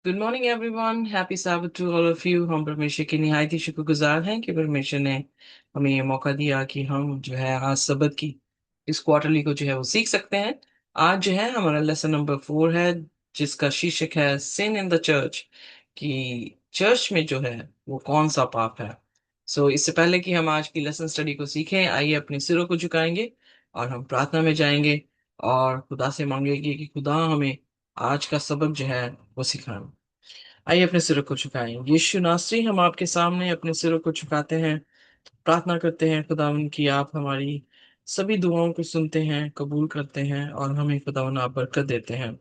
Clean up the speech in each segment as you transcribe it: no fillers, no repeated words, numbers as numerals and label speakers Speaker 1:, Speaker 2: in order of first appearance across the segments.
Speaker 1: Good morning everyone, happy साबत to all of you. हम परमेश्वर के निहायत ही शुक्रगुजार हैं कि परमेश्वर ने हमें ये मौका दिया कि हम जो है आज सबत की इस क्वार्टरली को जो है वो सीख सकते हैं। आज जो है हमारा लेसन नंबर 4 है, जिसका शीर्षक है सिन इन द चर्च, कि चर्च में जो है वो कौन सा पाप है। इससे पहले कि हम आज की लेसन स्टडी को सीखें, आइए अपने सिरों को झुकाएंगे और हम प्रार्थना में जाएंगे और खुदा से मांगेंगे कि खुदा हमें आज का सबक जो है वो सिखाएं। आइए अपने सिरों को झुकाएं। यीशु नासरी, हम आपके सामने अपने सिरों को झुकाते हैं, प्रार्थना करते हैं खुदावन की आप हमारी सभी दुआओं को सुनते हैं, कबूल करते हैं और हमें खुदावन आप बरकत देते हैं।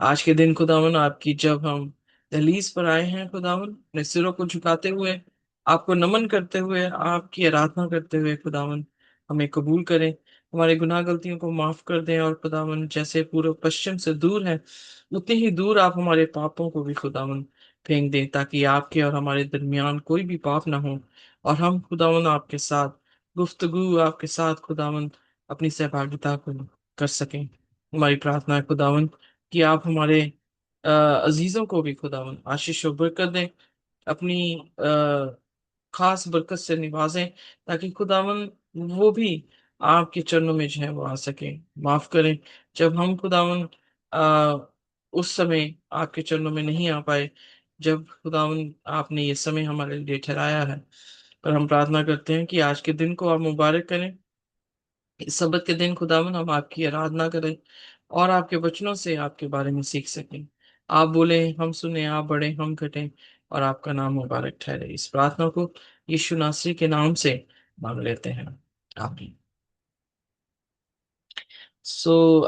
Speaker 1: आज के दिन खुदावन आपकी जब हम दहलीज पर आए हैं खुदावन, अपने सिरों को झुकाते हुए, आपको नमन करते हुए, आपकी आराधना करते हुए खुदावन हमें कबूल करें, हमारे गुनाह गलतियों को माफ कर दें और खुदावन जैसे पूर्व पश्चिम से दूर है उतनी ही दूर आप हमारे पापों को भी खुदावन फेंक दें, ताकि आपके और हमारे दरमियान कोई भी पाप ना हो और हम खुदावन आपके साथ गुफ्तगू, आपके साथ खुदावन अपनी सहभागिता को कर सकें। हमारी प्रार्थना है खुदावन कि आप हमारे अजीजों को भी खुदावन आशीष और बरकत दें, अपनी खास बरकत से निवाजें, ताकि खुदावन वो भी आपके चरणों में जो है वो आ सके। माफ करें जब हम खुदावन उस समय आपके चरणों में नहीं आ पाए, जब खुदावन आपने ये समय हमारे लिए ठहराया है। पर हम प्रार्थना करते हैं कि आज के दिन को आप मुबारक करें, इस सबत के दिन खुदावन हम आपकी आराधना करें और आपके वचनों से आपके बारे में सीख सकें। आप बोले हम सुने, आप बढ़े हम घटें और आपका नाम मुबारक ठहरे। इस प्रार्थना को यीशु नासरी के नाम से मांग लेते हैं, आमीन।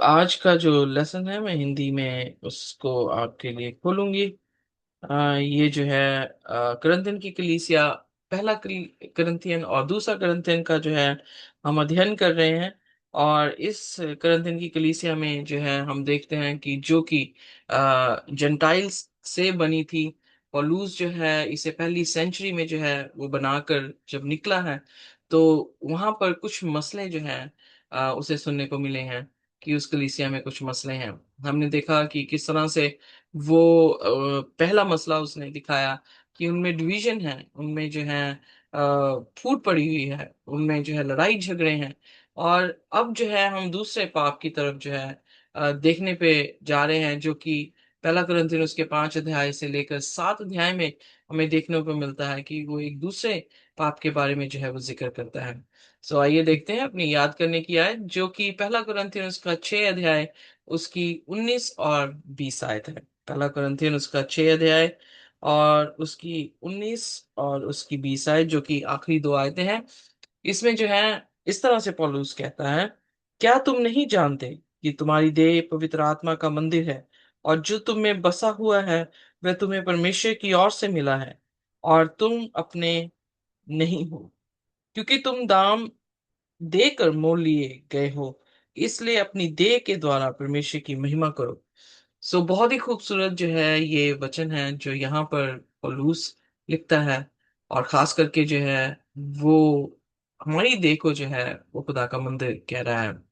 Speaker 1: आज का जो लेसन है मैं हिंदी में उसको आपके लिए खोलूंगी। ये जो है करंथियन की कलीसिया, पहला करंथियन और दूसरा करंथियन का जो है हम अध्ययन कर रहे हैं। और इस करंथियन की कलीसिया में जो है हम देखते हैं कि जो कि जेंटाइल्स से बनी थी। पौलुस जो है इसे पहली सेंचुरी में जो है वो बनाकर जब निकला है, तो वहां पर कुछ मसले जो हैं उसे सुनने को मिले हैं कि उस कलीसिया में कुछ मसले हैं। हमने देखा कि किस तरह से वो पहला मसला उसने दिखाया कि उनमें डिवीजन है, उनमें जो है फूट पड़ी हुई है, उनमें जो है लड़ाई झगड़े हैं। और अब जो है हम दूसरे पाप की तरफ जो है देखने पे जा रहे हैं, जो कि पहला कुरिन्थियन उसके 5 अध्याय से लेकर 7 अध्याय में हमें देखने को मिलता है कि वो एक दूसरे पाप के बारे में जो है वो जिक्र करता है। आइए देखते हैं अपनी याद करने की आयत, जो कि पहला कुरिन्थियन उसका 6 अध्याय उसकी 19 और 20 आयत है। पहला कुरिन्थियन उसका 6 अध्याय और उसकी 19 और उसकी 20 आयत, जो कि आखिरी 2 आयतें हैं। इसमें जो है इस तरह से पौलुस कहता है, क्या तुम नहीं जानते कि तुम्हारी देह पवित्र आत्मा का मंदिर है और जो तुम में बसा हुआ है वह तुम्हें परमेश्वर की ओर से मिला है और तुम अपने नहीं हो, क्योंकि तुम दाम देकर मोल लिए गए हो, इसलिए अपनी देह के द्वारा परमेश्वर की महिमा करो। बहुत ही खूबसूरत जो है ये वचन है जो यहाँ पर पौलुस लिखता है। और खास करके जो है वो हमारी देह को जो है वो खुदा का मंदिर कह रहा है।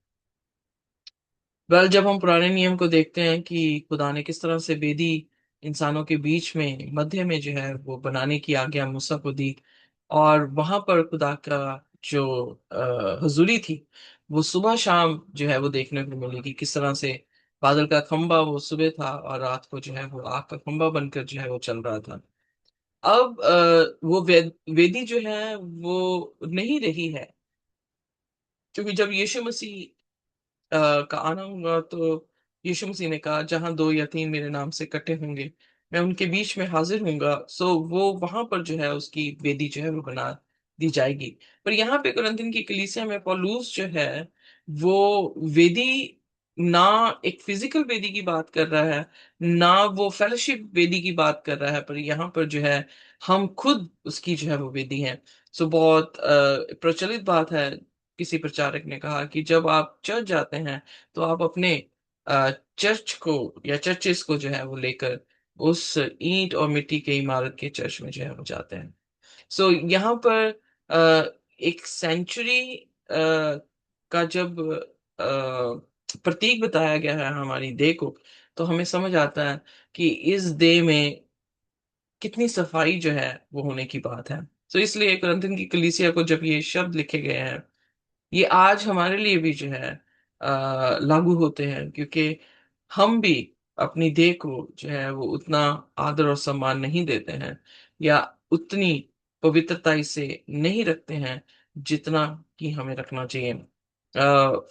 Speaker 1: जब हम पुराने नियम को देखते हैं कि खुदा ने किस तरह से वेदी इंसानों के बीच में मध्य में जो है वो बनाने की आज्ञा मूसा को दी, और वहां पर खुदा का जो हुजूरी थी वो सुबह शाम जो है वो देखने को मिली कि किस तरह से बादल का खंबा वो सुबह था और रात को जो है वो आग का खंबा बनकर जो है वो चल रहा था। अब वो वेदी जो है वो नहीं रही है, क्योंकि जब यीशु मसीह का आना होगा, तो यीशु मसीह ने कहा जहां 2 या 3 मेरे नाम से इकट्ठे होंगे मैं उनके बीच में हाजिर होऊंगा। वो वहां पर जो है उसकी वेदी जो है वो बना दी जाएगी। पर यहाँ पे कुरिन्थियन की कलीसिया में पौलुस जो है वो वेदी, ना एक फिजिकल वेदी की बात कर रहा है, ना वो फेलोशिप वेदी की बात कर रहा है, पर यहाँ पर जो है हम खुद उसकी जो है वो वेदी है। बहुत प्रचलित बात है। किसी प्रचारक ने कहा कि जब आप चर्च जाते हैं तो आप अपने चर्च को या चर्चेस को जो है वो लेकर उस ईंट और मिट्टी के इमारत के चर्च में जो है वो जाते हैं। यहाँ पर एक सेंचुरी का जब प्रतीक बताया गया है हमारी देह को, तो हमें समझ आता है कि इस देह में कितनी सफाई जो है वो होने की बात है। तो इसलिए कुरिन्थियों की कलीसिया को जब ये शब्द लिखे गए हैं, ये आज हमारे लिए भी जो है लागू होते हैं, क्योंकि हम भी अपनी देह को जो है वो उतना आदर और सम्मान नहीं देते हैं, या उतनी पवित्रता इसे नहीं रखते हैं जितना कि हमें रखना चाहिए।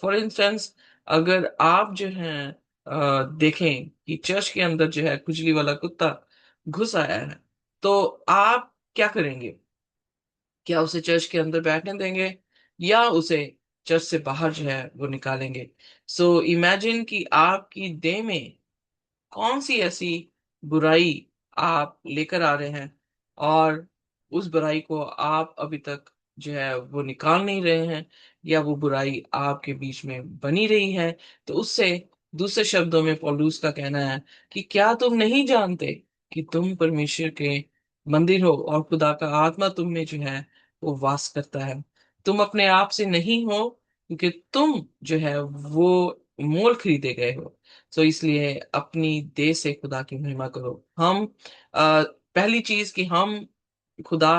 Speaker 1: फॉर इंस्टेंस, अगर आप जो है देखें कि चर्च के अंदर जो है खुजली वाला कुत्ता घुस आया है, तो आप क्या करेंगे? क्या उसे चर्च के अंदर बैठने देंगे, या उसे चर्च से बाहर जो है वो निकालेंगे? सो इमेजिन कि आपकी देह में कौन सी ऐसी बुराई आप लेकर आ रहे हैं, और उस बुराई को आप अभी तक जो है वो निकाल नहीं रहे हैं, या वो बुराई आपके बीच में बनी रही है। तो उससे दूसरे शब्दों में पौलुस का कहना है कि क्या तुम नहीं जानते कि तुम परमेश्वर के मंदिर हो, और खुदा का आत्मा तुम में जो है वो वास करता है। तुम अपने आप से नहीं हो, क्योंकि तुम जो है वो मोल खरीदे गए हो। तो इसलिए अपनी देह से खुदा की महिमा करो। हम पहली चीज कि हम खुदा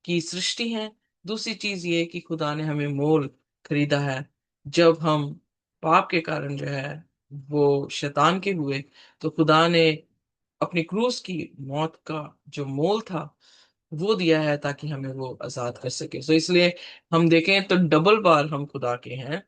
Speaker 1: की सृष्टि हैं। दूसरी चीज ये कि खुदा ने हमें मोल खरीदा है। जब हम पाप के कारण जो है वो शैतान के हुए, तो खुदा ने अपनी क्रूस की मौत का जो मोल था वो दिया है, ताकि हमें वो आजाद कर सके। सो इसलिए हम देखें तो डबल बार हम खुदा के हैं,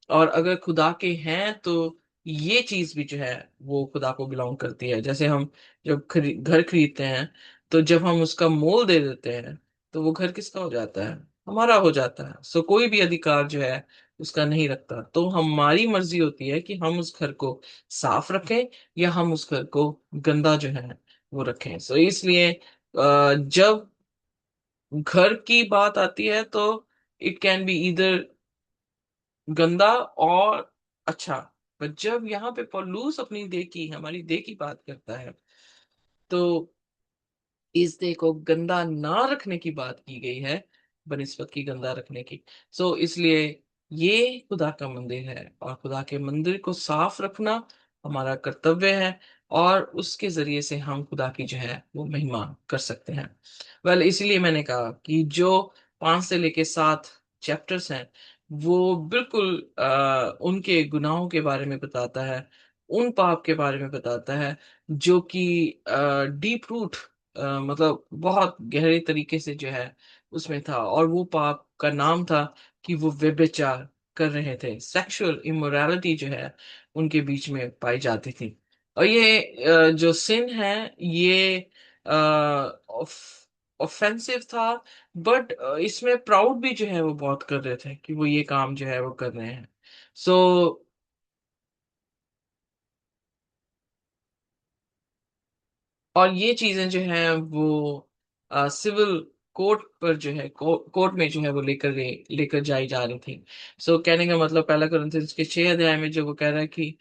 Speaker 1: और अगर खुदा के हैं तो ये चीज भी जो है वो खुदा को बिलोंग करती है। जैसे हम जब घर खरीदते हैं, तो जब हम उसका मोल दे देते हैं, तो वो घर किसका हो जाता है? हमारा हो जाता है। सो कोई भी अधिकार जो है उसका नहीं रखता। तो हमारी मर्जी होती है कि हम उस घर को साफ रखें, या हम उस घर को गंदा जो है वो रखें। सो इसलिए जब घर की बात आती है, तो इट कैन बी इधर गंदा और अच्छा। पर जब यहाँ पे पौलुस अपनी देह की, हमारी देह की बात करता है, तो इस देह को गंदा ना रखने की बात की गई है, बनिस्बत की गंदा रखने की। सो इसलिए ये खुदा का मंदिर है, और खुदा के मंदिर को साफ रखना हमारा कर्तव्य है, और उसके जरिए से हम खुदा की जो है वो महिमा कर सकते हैं। इसलिए मैंने कहा कि जो 5 से लेके 7 चैप्टर्स हैं, वो बिल्कुल उनके गुनाहों के बारे में बताता है, उन पाप के बारे में बताता है जो कि डीप रूट, मतलब बहुत गहरे तरीके से जो है उसमें था। और वो पाप का नाम था कि वो व्यभिचार कर रहे थे, सेक्सुअल इमोरालिटी जो है उनके बीच में पाई जाती थी। और ये जो सिन है, ये ऑफेंसिव था, बट इसमें प्राउड भी जो है वो बहुत कर रहे थे कि वो ये काम जो है वो कर रहे हैं। सो और ये चीजें जो है वो सिविल कोर्ट पर जो है कोर्ट में जो है वो लेकर जाई जा रही थी। सो कहने का मतलब, पहला कुरिन्थियंस के 6 अध्याय में जो वो कह रहा है कि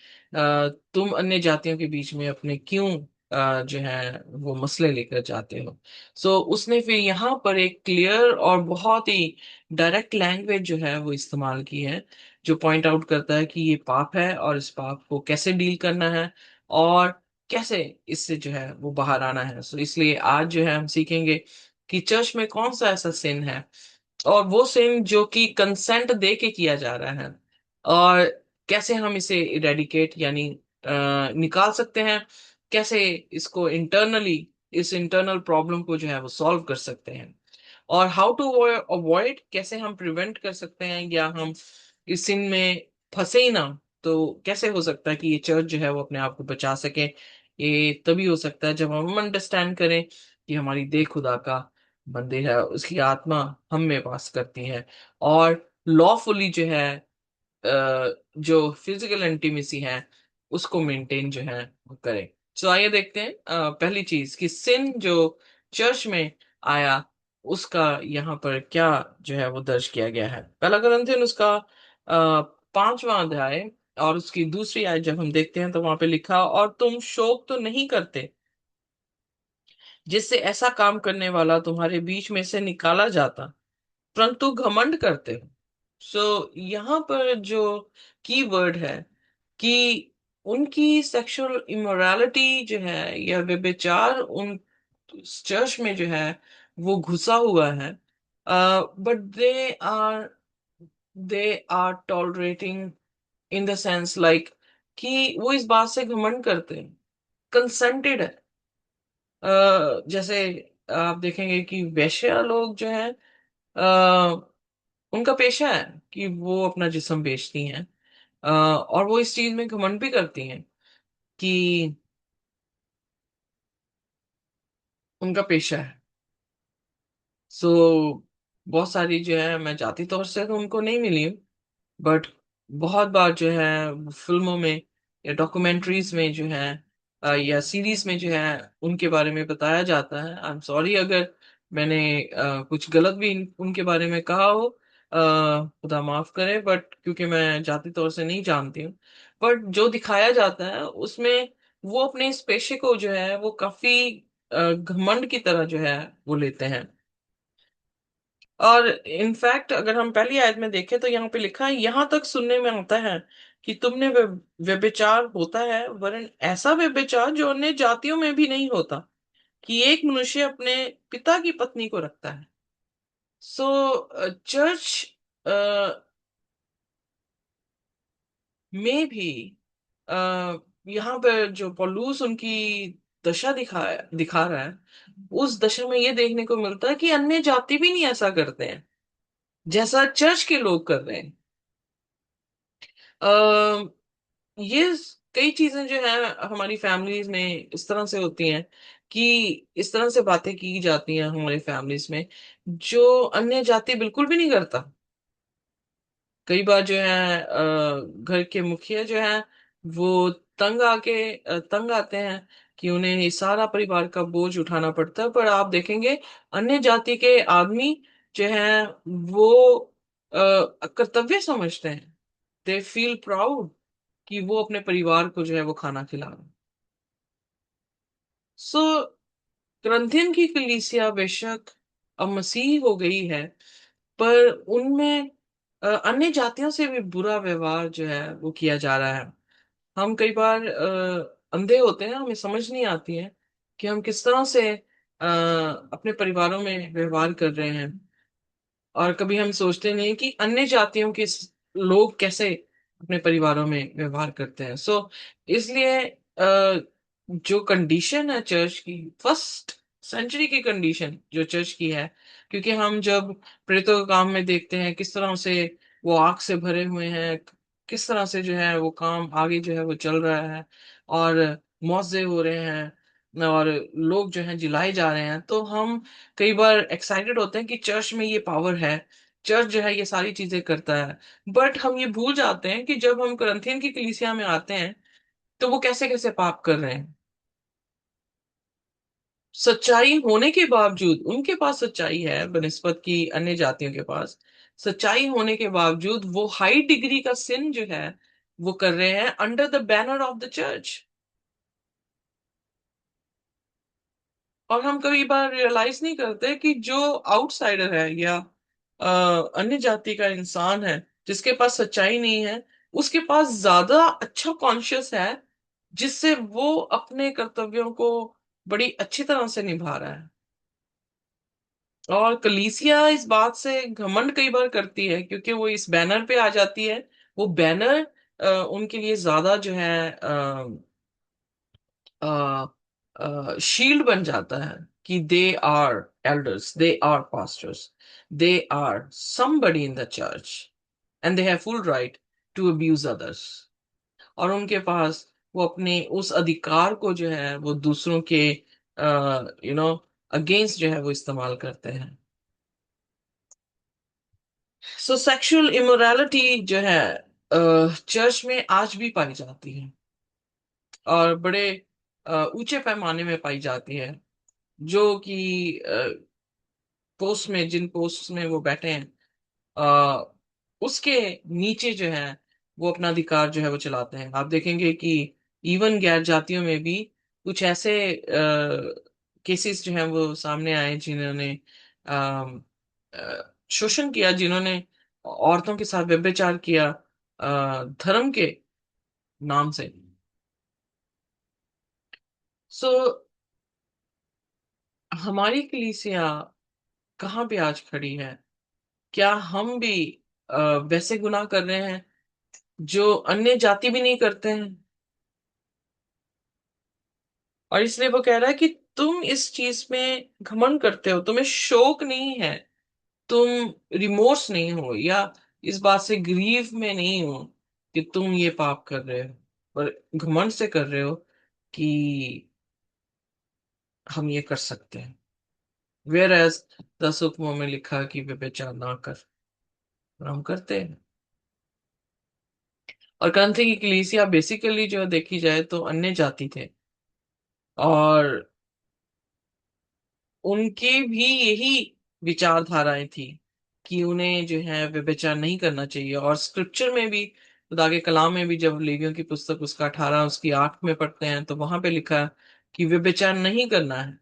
Speaker 1: तुम अन्य जातियों के बीच में अपने क्यों जो है वो मसले लेकर जाते हो। सो उसने फिर यहाँ पर एक क्लियर और बहुत ही डायरेक्ट लैंग्वेज जो है वो इस्तेमाल की है, जो पॉइंट आउट करता है कि ये पाप है, और इस पाप को कैसे डील करना है, और कैसे इससे जो है वो बाहर आना है। सो इसलिए आज जो है हम सीखेंगे कि चर्च में कौन सा ऐसा सिन है, और वो सिन जो कि कंसेंट दे के किया जा रहा है, और कैसे हम इसे इरेडिकेट यानी निकाल सकते हैं, कैसे इसको इंटरनली, इस इंटरनल प्रॉब्लम को जो है वो सॉल्व कर सकते हैं, और हाउ टू अवॉइड, कैसे हम प्रिवेंट कर सकते हैं, या हम इस sin में फंसे ही ना। तो कैसे हो सकता है कि ये चर्च जो है वो अपने आप को बचा सके? ये तभी हो सकता है जब हम अंडरस्टैंड करें कि हमारी देह खुदा का मंदिर है, उसकी आत्मा हम में वास करती है, और लॉफुली जो है जो फिजिकल इंटीमेसी है उसको मेंटेन जो है वो करें। सो आइए देखते हैं पहली चीज कि सिन जो चर्च में आया, उसका यहाँ पर क्या जो है वो दर्ज किया गया है। पहला कुरिन्थियन उसका 5वां अध्याय और उसकी दूसरी आयत जब हम देखते हैं, तो वहां पे लिखा, और तुम शोक तो नहीं करते जिससे ऐसा काम करने वाला तुम्हारे बीच में से निकाला जाता, परंतु घमंड करते हो। सो यहाँ पर जो की वर्ड है कि उनकी सेक्सुअल इमोरालिटी जो है या व्यभिचार उन चर्च में जो है वो घुसा हुआ है, but they are tolerating in the sense like कि वो इस बात से घमंड करते हैं, कंसेंटेड है। जैसे आप देखेंगे कि वैश्या लोग जो हैं, उनका पेशा है कि वो अपना जिस्म बेचती हैं, और वो इस चीज में घमंड भी करती हैं कि उनका पेशा है। सो बहुत सारी जो है, मैं जाति तौर से तो उनको नहीं मिली हूँ, बट बहुत बार जो है फिल्मों में या डॉक्यूमेंट्रीज में जो है, या सीरीज में जो है उनके बारे में बताया जाता है। आई एम सॉरी अगर मैंने कुछ गलत भी उनके बारे में कहा हो, खुदा माफ करे, बट क्योंकि मैं जाति तौर से नहीं जानती हूँ, बट जो दिखाया जाता है उसमें वो अपने इस पेशे को जो है वो काफी घमंड की तरह जो है वो लेते हैं। और इनफैक्ट अगर हम पहली आयत में देखें तो यहाँ पे लिखा है, यहाँ तक सुनने में आता है कि तुमने व्यभिचार होता है, वरन ऐसा व्यभिचार जो अन्य जातियों में भी नहीं होता, कि एक मनुष्य अपने पिता की पत्नी को रखता है। सो चर्च में भी आ, यहाँ पर जो पौलुस उनकी दशा दिखा रहा है, उस दशा में ये देखने को मिलता है कि अन्य जाति भी नहीं ऐसा करते हैं जैसा चर्च के लोग कर रहे हैं। ये कई चीजें जो है हमारी फैमिलीज में इस तरह से होती हैं कि इस तरह से बातें की जाती हैं हमारी फैमिलीज में, जो अन्य जाति बिल्कुल भी नहीं करता। कई बार जो है घर के मुखिया जो है वो तंग आते हैं कि उन्हें ये सारा परिवार का बोझ उठाना पड़ता है, पर आप देखेंगे अन्य जाति के आदमी जो है वो कर्तव्य समझते हैं, दे फील प्राउड कि वो अपने परिवार को जो है वो खाना खिला रहे हैं। सो ग्रंथियन की कलीसिया बेशक अब मसीह हो गई है, पर उनमें अन्य जातियों से भी बुरा व्यवहार जो है वो किया जा रहा है। हम कई बार अंधे होते हैं, हमें समझ नहीं आती है कि हम किस तरह से अपने परिवारों में व्यवहार कर रहे हैं, और कभी हम सोचते नहीं कि अन्य जातियों के लोग कैसे अपने परिवारों में व्यवहार करते हैं। सो इसलिए जो कंडीशन है चर्च की, फर्स्ट सेंचुरी की कंडीशन जो चर्च की है, क्योंकि हम जब प्रेरितों के काम में देखते हैं किस तरह से वो आग से भरे हुए हैं, किस तरह से जो है वो काम आगे जो है वो चल रहा है, और मुआवजे हो रहे हैं और लोग जो हैं जिलाए जा रहे हैं, तो हम कई बार एक्साइटेड होते हैं कि चर्च में ये पावर है, चर्च जो है ये सारी चीजें करता है। बट हम ये भूल जाते हैं कि जब हम करंथियन की कलीसिया में आते हैं तो वो कैसे कैसे पाप कर रहे हैं। सच्चाई होने के बावजूद, उनके पास सच्चाई है बनिस्बत की अन्य जातियों के पास, सच्चाई होने के बावजूद वो हाई डिग्री का सिन जो है वो कर रहे हैं under the banner of the church. और हम कई बार रियलाइज नहीं करते कि जो आउटसाइडर है या अन्य जाति का इंसान है जिसके पास सच्चाई नहीं है, उसके पास ज्यादा अच्छा कॉन्शियस है, जिससे वो अपने कर्तव्यों को बड़ी अच्छी तरह से निभा रहा है। और कलीसिया इस बात से घमंड कई बार करती है क्योंकि वो इस बैनर पे आ जाती है। वो बैनर उनके लिए ज्यादा जो है शील्ड बन जाता है कि they are elders, they are pastors, they are somebody in the church and they have full right to abuse others. और उनके पास वो अपने उस अधिकार को जो है वो दूसरों के अगेंस्ट जो है वो इस्तेमाल करते हैं। सो सेक्सुअल इमोरालिटी जो है चर्च में आज भी पाई जाती है, और बड़े ऊंचे पैमाने में पाई जाती है। जो कि पोस्ट में, जिन पोस्ट में वो बैठे हैं, आ, उसके नीचे जो है वो अपना अधिकार जो है वो चलाते हैं। आप देखेंगे कि इवन गैर जातियों में भी कुछ ऐसे केसेस जो हैं वो सामने आए जिन्होंने शोषण किया, जिन्होंने औरतों के साथ व्यभिचार किया धर्म के नाम से। सो हमारी कलीसिया कहाँ पे आज खड़ी है? क्या हम भी अ, वैसे गुनाह कर रहे हैं जो अन्य जाति भी नहीं करते हैं? और इसलिए वो कह रहा है कि तुम इस चीज में घमंड करते हो, तुम्हें शोक नहीं है, तुम रिमोर्स नहीं हो, या इस बात से ग्रीव में नहीं हो कि तुम ये पाप कर रहे हो, पर घमंड से कर रहे हो कि हम ये कर सकते हैं। वेयर एज 10 हुक्मों में लिखा कि व्यभिचार ना कर, और हम करते हैं। और करंथी की कलीसिया बेसिकली जो देखी जाए तो अन्य जाति थे, और उनकी भी यही विचारधाराएं थी कि उन्हें जो है व्यभिचार नहीं करना चाहिए। और स्क्रिप्चर में भी, खुदा के कलाम में भी, जब लेवियों की पुस्तक उसका 18 उसकी 8 में पढ़ते हैं तो वहां पे लिखा है कि व्यभिचार नहीं करना है।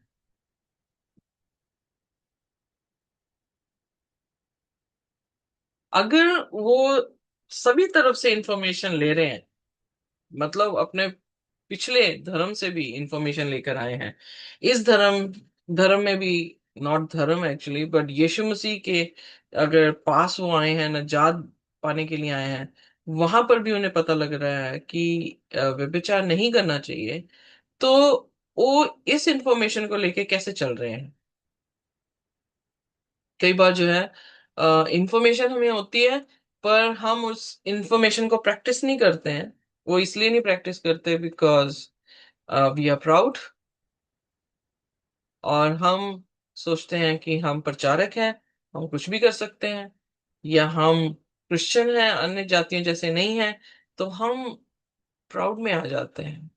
Speaker 1: अगर वो सभी तरफ से इंफॉर्मेशन ले रहे हैं, मतलब अपने पिछले धर्म से भी इंफॉर्मेशन लेकर आए हैं, इस धर्म धर्म में भी, नॉट धर्म एक्चुअली बट यीशु मसीह के अगर पास वो आए हैं, नजात पाने के लिए आए हैं, वहां पर भी उन्हें पता लग रहा है कि व्यभिचार नहीं करना चाहिए, तो वो इस इंफॉर्मेशन को लेके कैसे चल रहे हैं? कई बार जो है इंफॉर्मेशन हमें होती है, पर हम उस इंफॉर्मेशन को प्रैक्टिस नहीं करते हैं। वो इसलिए नहीं प्रैक्टिस करते बिकॉज वी आर प्राउड, और हम सोचते हैं कि हम प्रचारक हैं, हम कुछ भी कर सकते हैं, या हम क्रिश्चियन हैं, अन्य जातियों जैसे नहीं हैं, तो हम प्राउड में आ जाते हैं।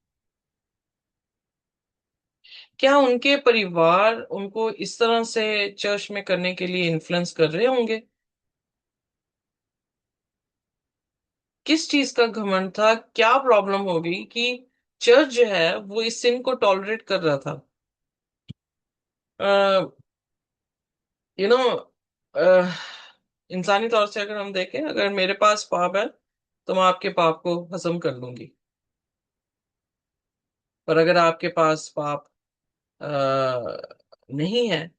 Speaker 1: क्या उनके परिवार उनको इस तरह से चर्च में करने के लिए इन्फ्लुएंस कर रहे होंगे? किस चीज का घमंड था? क्या प्रॉब्लम हो गई कि चर्च जो है वो इस सिन को टॉलरेट कर रहा था? यू नो, इंसानी तौर से अगर हम देखें, अगर मेरे पास पाप है तो मैं आपके पाप को हजम कर लूंगी, पर अगर आपके पास पाप नहीं है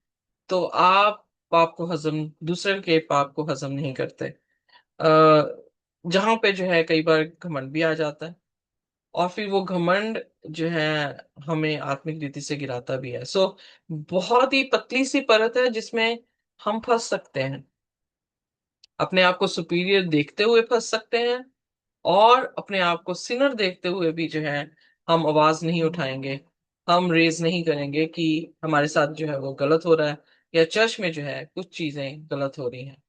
Speaker 1: तो आप पाप को हजम दूसरे के पाप को हजम नहीं करते। जहां पे जो है कई बार घमंड भी आ जाता है, और फिर वो घमंड जो है हमें आत्मिक रीति से गिराता भी है। सो बहुत ही पतली सी परत है जिसमें हम फंस सकते हैं, अपने आप को सुपीरियर देखते हुए फंस सकते हैं, और अपने आप को सिनर देखते हुए भी जो है हम आवाज नहीं उठाएंगे, हम रेज नहीं करेंगे कि हमारे साथ जो है वो गलत हो रहा है, या चर्च में जो है कुछ चीजें गलत हो रही हैं।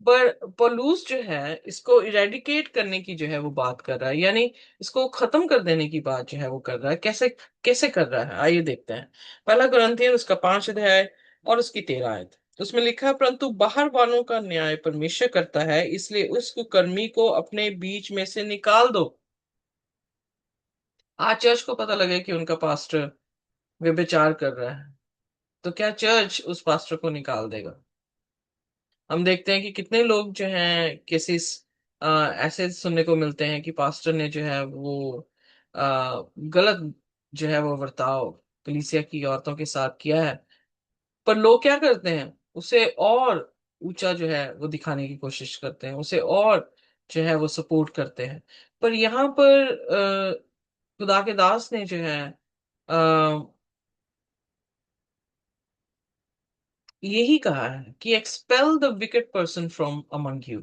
Speaker 1: पर पॉलूस जो है इसको इरेडिकेट करने की जो है वो बात कर रहा है, यानी इसको खत्म कर देने की बात जो है वो कर रहा है। कैसे कैसे कर रहा है, आइए देखते हैं। पहला कुरिन्थियन उसका 5 अध्याय और उसकी 13 आयत। उसमें लिखा है, परंतु बाहर वालों का न्याय परमेश्वर करता है, इसलिए उस कुकर्मी को अपने बीच में से निकाल दो। आज चर्च को पता लगे कि उनका पास्टर व्यभिचार कर रहा है, तो क्या चर्च उस पास्टर को निकाल देगा? हम देखते हैं कि कितने लोग जो हैं केसेस ऐसे सुनने को मिलते हैं कि पास्टर ने जो है वो गलत जो है वो बर्ताव कलीसिया की औरतों के साथ किया है, पर लोग क्या करते हैं, उसे और ऊंचा जो है वो दिखाने की कोशिश करते हैं, उसे और जो है वो सपोर्ट करते हैं। पर यहाँ पर खुदा के दास ने जो है यही कहा है कि expel the wicket person from among you.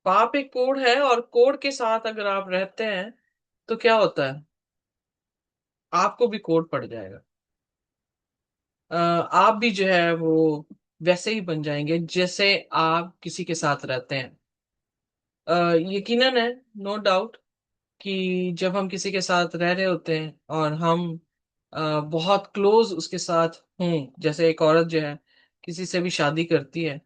Speaker 1: पाप एक कोड है, और कोड के साथ अगर आप रहते हैं तो क्या होता है, आपको भी कोड पड़ जाएगा। आप भी जो है वो वैसे ही बन जाएंगे जैसे आप किसी के साथ रहते हैं। यकीनन है, नो डाउट, कि जब हम किसी के साथ रह रहे होते हैं और हम बहुत क्लोज उसके साथ हों, जैसे एक औरत जो है किसी से भी शादी करती है,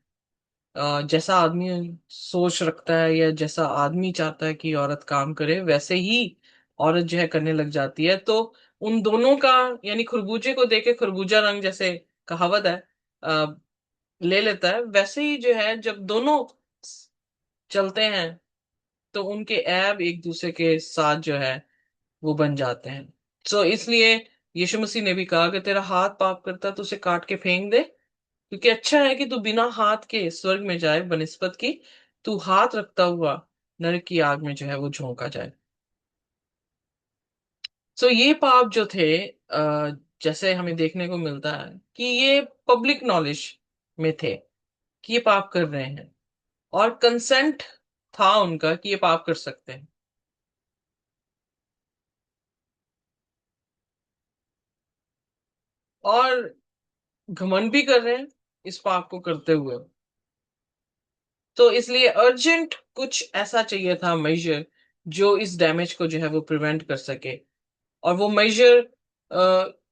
Speaker 1: जैसा आदमी सोच रखता है या जैसा आदमी चाहता है कि औरत काम करे, वैसे ही औरत जो है करने लग जाती है। तो उन दोनों का, यानी खरबूजे को देके खरबूजा रंग, जैसे कहावत है, अ, ले लेता है, वैसे ही जो है जब दोनों चलते हैं तो उनके ऐब एक दूसरे के साथ जो है वो बन जाते हैं। सो इसलिए यीशु मसीह ने भी कहा कि तेरा हाथ पाप करता तो उसे काट के फेंक दे, क्योंकि अच्छा है कि तू बिना हाथ के स्वर्ग में जाए बनिस्पत की तू हाथ रखता हुआ नरक की आग में जो है वो झोंका जाए। सो ये पाप जो थे, जैसे हमें देखने को मिलता है कि ये पब्लिक नॉलेज में थे कि ये पाप कर रहे हैं, और कंसेंट था उनका कि ये पाप कर सकते हैं, और घमंड भी कर रहे हैं इस पाप को करते हुए। तो इसलिए अर्जेंट कुछ ऐसा चाहिए था मेजर जो इस डैमेज को जो है वो प्रिवेंट कर सके, और वो मेजर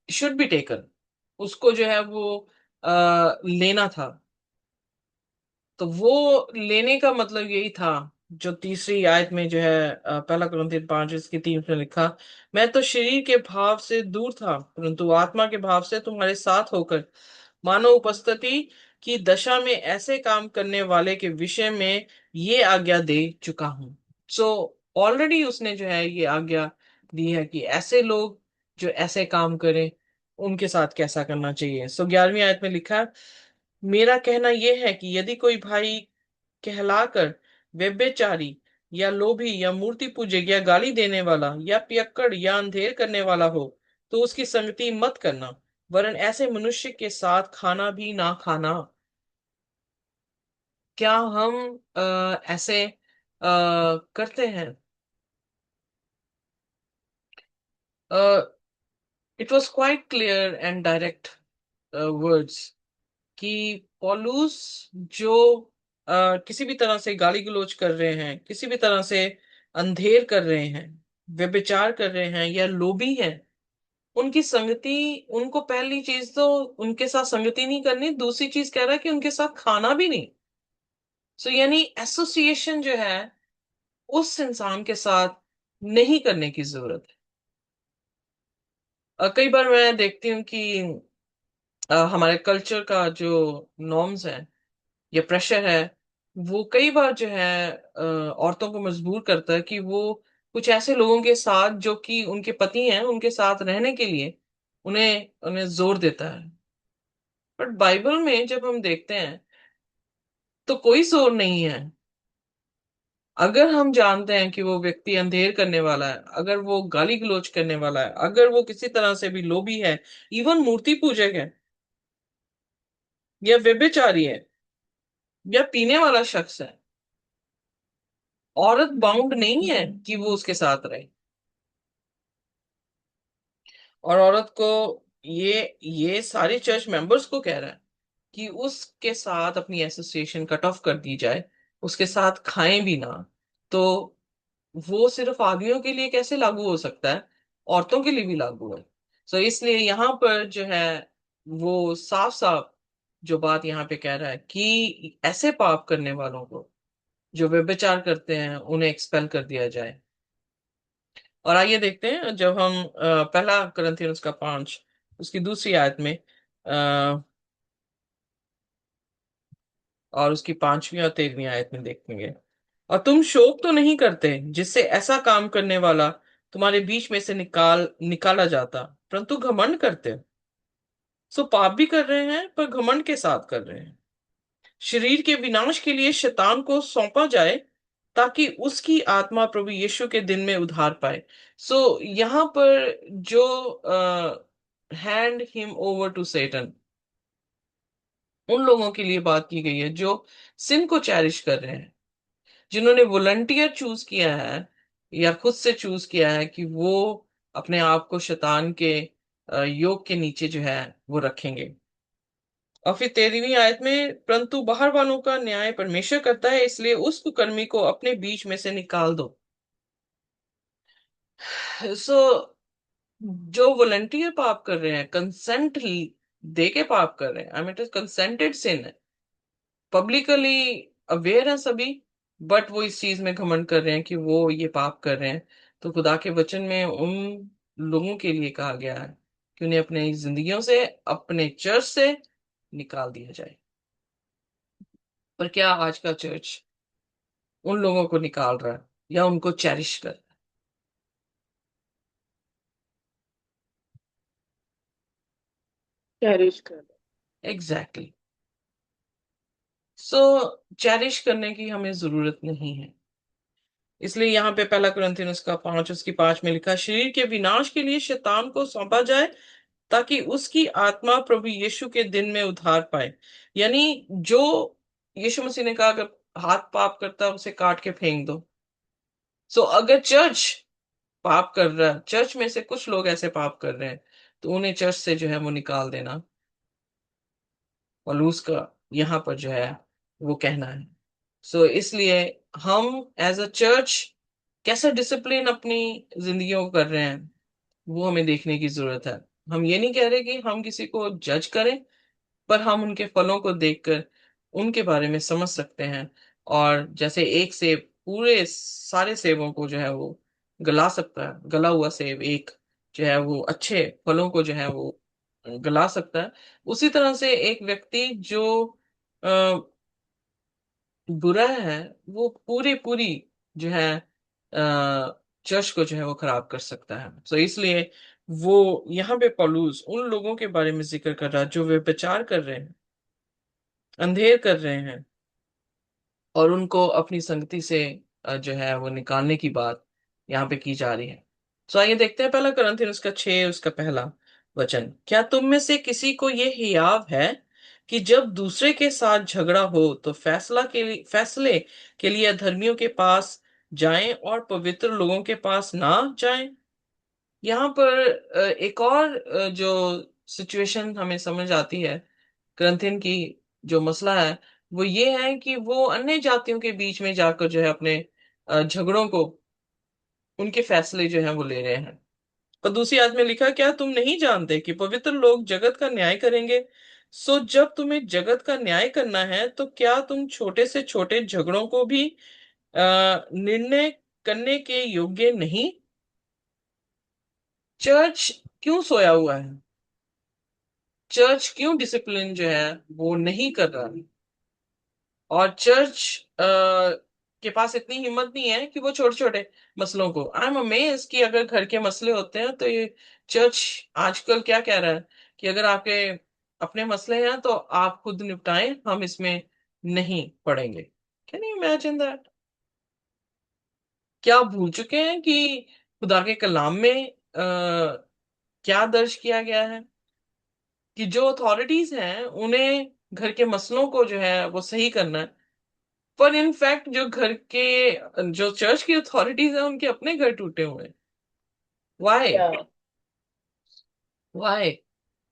Speaker 1: शुड बी टेकन, उसको जो है वो लेना था। तो वो लेने का मतलब यही था जो तीसरी आयत में जो है, पहला कुरिन्थियन 5 इसकी 3 में लिखा, मैं तो शरीर के भाव से दूर था परंतु आत्मा के भाव से तुम्हारे साथ होकर मानव उपस्थिति की दशा में ऐसे काम करने वाले के विषय में ये आज्ञा दे चुका हूं। सो ऑलरेडी उसने जो है ये आज्ञा दी है कि ऐसे लोग जो ऐसे काम करें उनके साथ कैसा करना चाहिए। सो 11वीं आयत में लिखा, मेरा कहना यह है कि यदि कोई भाई कहलाकर व्यभिचारी या लोभी या मूर्ति पूजक या गाली देने वाला या पियक्कड़ या अंधेर करने वाला हो तो उसकी संगति मत करना, वरन ऐसे मनुष्य के साथ खाना भी ना खाना। क्या हम ऐसे करते हैं? It was quite clear and direct words कि पॉलुस जो किसी भी तरह से गाली गलौज कर रहे हैं, किसी भी तरह से अंधेर कर रहे हैं, व्यभिचार कर रहे हैं या लोभी हैं, उनकी संगति, उनको पहली चीज तो उनके साथ संगति नहीं करनी, दूसरी चीज कह रहा है कि उनके साथ खाना भी नहीं। सो यानी एसोसिएशन जो है उस इंसान के साथ नहीं करने की जरूरत है। कई बार मैं देखती हूँ कि हमारे कल्चर का जो नॉर्म्स है या प्रेशर है, वो कई बार जो है औरतों को मजबूर करता है कि वो कुछ ऐसे लोगों के साथ जो कि उनके पति हैं उनके साथ रहने के लिए उन्हें उन्हें जोर देता है। बट बाइबल में जब हम देखते हैं तो कोई जोर नहीं है। अगर हम जानते हैं कि वो व्यक्ति अंधेर करने वाला है, अगर वो गाली गलौज करने वाला है, अगर वो किसी तरह से भी लोभी है, इवन मूर्ति पूजक है या व्यभिचारी है या पीने वाला शख्स है, औरत बाउंड नहीं है कि वो उसके साथ रहे। और औरत को ये सारे चर्च मेंबर्स को कह रहा है कि उसके साथ अपनी एसोसिएशन कट ऑफ कर दी जाए, उसके साथ खाएं भी ना। तो वो सिर्फ आदमियों के लिए कैसे लागू हो सकता है, औरतों के लिए भी लागू है। सो इसलिए यहाँ पर जो है वो साफ साफ जो बात यहाँ पे कह रहा है कि ऐसे पाप करने वालों को जो व्यभिचार करते हैं उन्हें एक्सपेल कर दिया जाए। और आइए देखते हैं जब हम पहला कुरिन्थियंस का 5 उसकी दूसरी आयत में और उसकी 5वीं और 13वीं आयत में देखेंगे। और तुम शोक तो नहीं करते जिससे ऐसा काम करने वाला तुम्हारे बीच में से निकाला जाता, परंतु घमंड करते हो। सो पाप भी कर रहे हैं पर घमंड के साथ कर रहे हैं। शरीर के विनाश के लिए शैतान को सौंपा जाए ताकि उसकी आत्मा प्रभु यीशु के दिन में उधार पाए। सो यहाँ पर जो हैंड हिम ओवर टू सेटन, उन लोगों के लिए बात की गई है जो सिन को चैरिश कर रहे हैं, जिन्होंने वॉलंटियर चूज किया है या खुद से चूज किया है कि वो अपने आप को शैतान के योक के नीचे जो है वो रखेंगे। और फिर 13वीं आयत में, परंतु बाहर वालों का न्याय परमेश्वर करता है, इसलिए उस कुकर्मी को अपने बीच में से निकाल दो। सो जो वॉलंटियर पाप कर रहे हैं, कंसेंट दे के पाप कर रहे हैं, I mean it is consented sin है, पब्लिकली अवेयर है सभी, बट वो इस चीज में घमंड कर रहे हैं कि वो ये पाप कर रहे हैं। तो खुदा के वचन में उन लोगों के लिए कहा गया है कि उन्हें अपने जिंदगियों से, अपने चर्च से निकाल दिया जाए। पर क्या आज का चर्च उन लोगों को निकाल रहा है? या उनको चेरिश कर।
Speaker 2: चेरिश कर।
Speaker 1: एग्जैक्टली। सो चेरिश करने की हमें जरूरत नहीं है। इसलिए यहाँ पे पहला कुरिन्थियंस का 5 उसकी 5 में लिखा, शरीर के विनाश के लिए शैतान को सौंपा जाए, ताकि उसकी आत्मा प्रभु यीशु के दिन में उद्धार पाए। यानी जो यीशु मसीह ने कहा, अगर हाथ पाप करता है उसे काट के फेंक दो। सो अगर चर्च पाप कर रहा है, चर्च में से कुछ लोग ऐसे पाप कर रहे हैं, तो उन्हें चर्च से जो है वो निकाल देना, पौलुस का यहाँ पर जो है वो कहना है। सो इसलिए हम एज अ चर्च कैसा डिसिप्लिन अपनी जिंदगियों को कर रहे हैं, वो हमें देखने की जरूरत है। हम ये नहीं कह रहे कि हम किसी को जज करें, पर हम उनके फलों को देखकर उनके बारे में समझ सकते हैं। और जैसे एक सेब पूरे सारे सेबों को जो है वो गला सकता है, गला हुआ सेब एक जो है वो अच्छे फलों को जो है वो गला सकता है, उसी तरह से एक व्यक्ति जो अ, बुरा है, वो पूरी पूरी जो है चर्च को जो है वो खराब कर सकता है। तो इसलिए वो यहाँ पे पौलुस उन लोगों के बारे में जिक्र कर रहा है जो वे प्रचार कर रहे हैं, अंधेर कर रहे हैं, और उनको अपनी संगति से जो है वो निकालने की बात यहाँ पे की जा रही है। तो आइए देखते हैं पहला कुरिन्थियन उसका 6 उसका पहला वचन, क्या तुम में से किसी को ये हियाव है कि जब दूसरे के साथ झगड़ा हो तो फैसले के लिए अधर्मियों के पास जाएं और पवित्र लोगों के पास ना जाएं। यहाँ पर एक और जो सिचुएशन हमें समझ आती है ग्रंथिन की, जो मसला है वो ये है कि वो अन्य जातियों के बीच में जाकर जो है अपने झगड़ों को, उनके फैसले जो है वो ले रहे हैं। और दूसरी आयत में लिखा, क्या तुम नहीं जानते कि पवित्र लोग जगत का न्याय करेंगे? सो जब तुम्हें जगत का न्याय करना है तो क्या तुम छोटे से छोटे झगड़ों को भी निर्णय करने के योग्य नहीं? चर्च क्यों सोया हुआ है? चर्च क्यों डिसिप्लिन जो है वो नहीं कर रहा है? और चर्च के पास इतनी हिम्मत नहीं है कि वो छोटे छोटे मसलों को, आई एम अमेज कि अगर घर के मसले होते हैं तो ये चर्च आजकल क्या कह रहा है कि अगर आपके अपने मसले हैं तो आप खुद निपटाएं, हम इसमें नहीं पड़ेंगे। Can you imagine that? क्या आप भूल चुके हैं कि खुदा के कलाम में क्या दर्ज किया गया है कि जो अथॉरिटीज हैं उन्हें घर के मसलों को जो है वो सही करना है। पर इनफैक्ट जो घर के जो चर्च की अथॉरिटीज है उनके अपने घर टूटे हुए हैं। वाई?
Speaker 2: या
Speaker 1: वाई?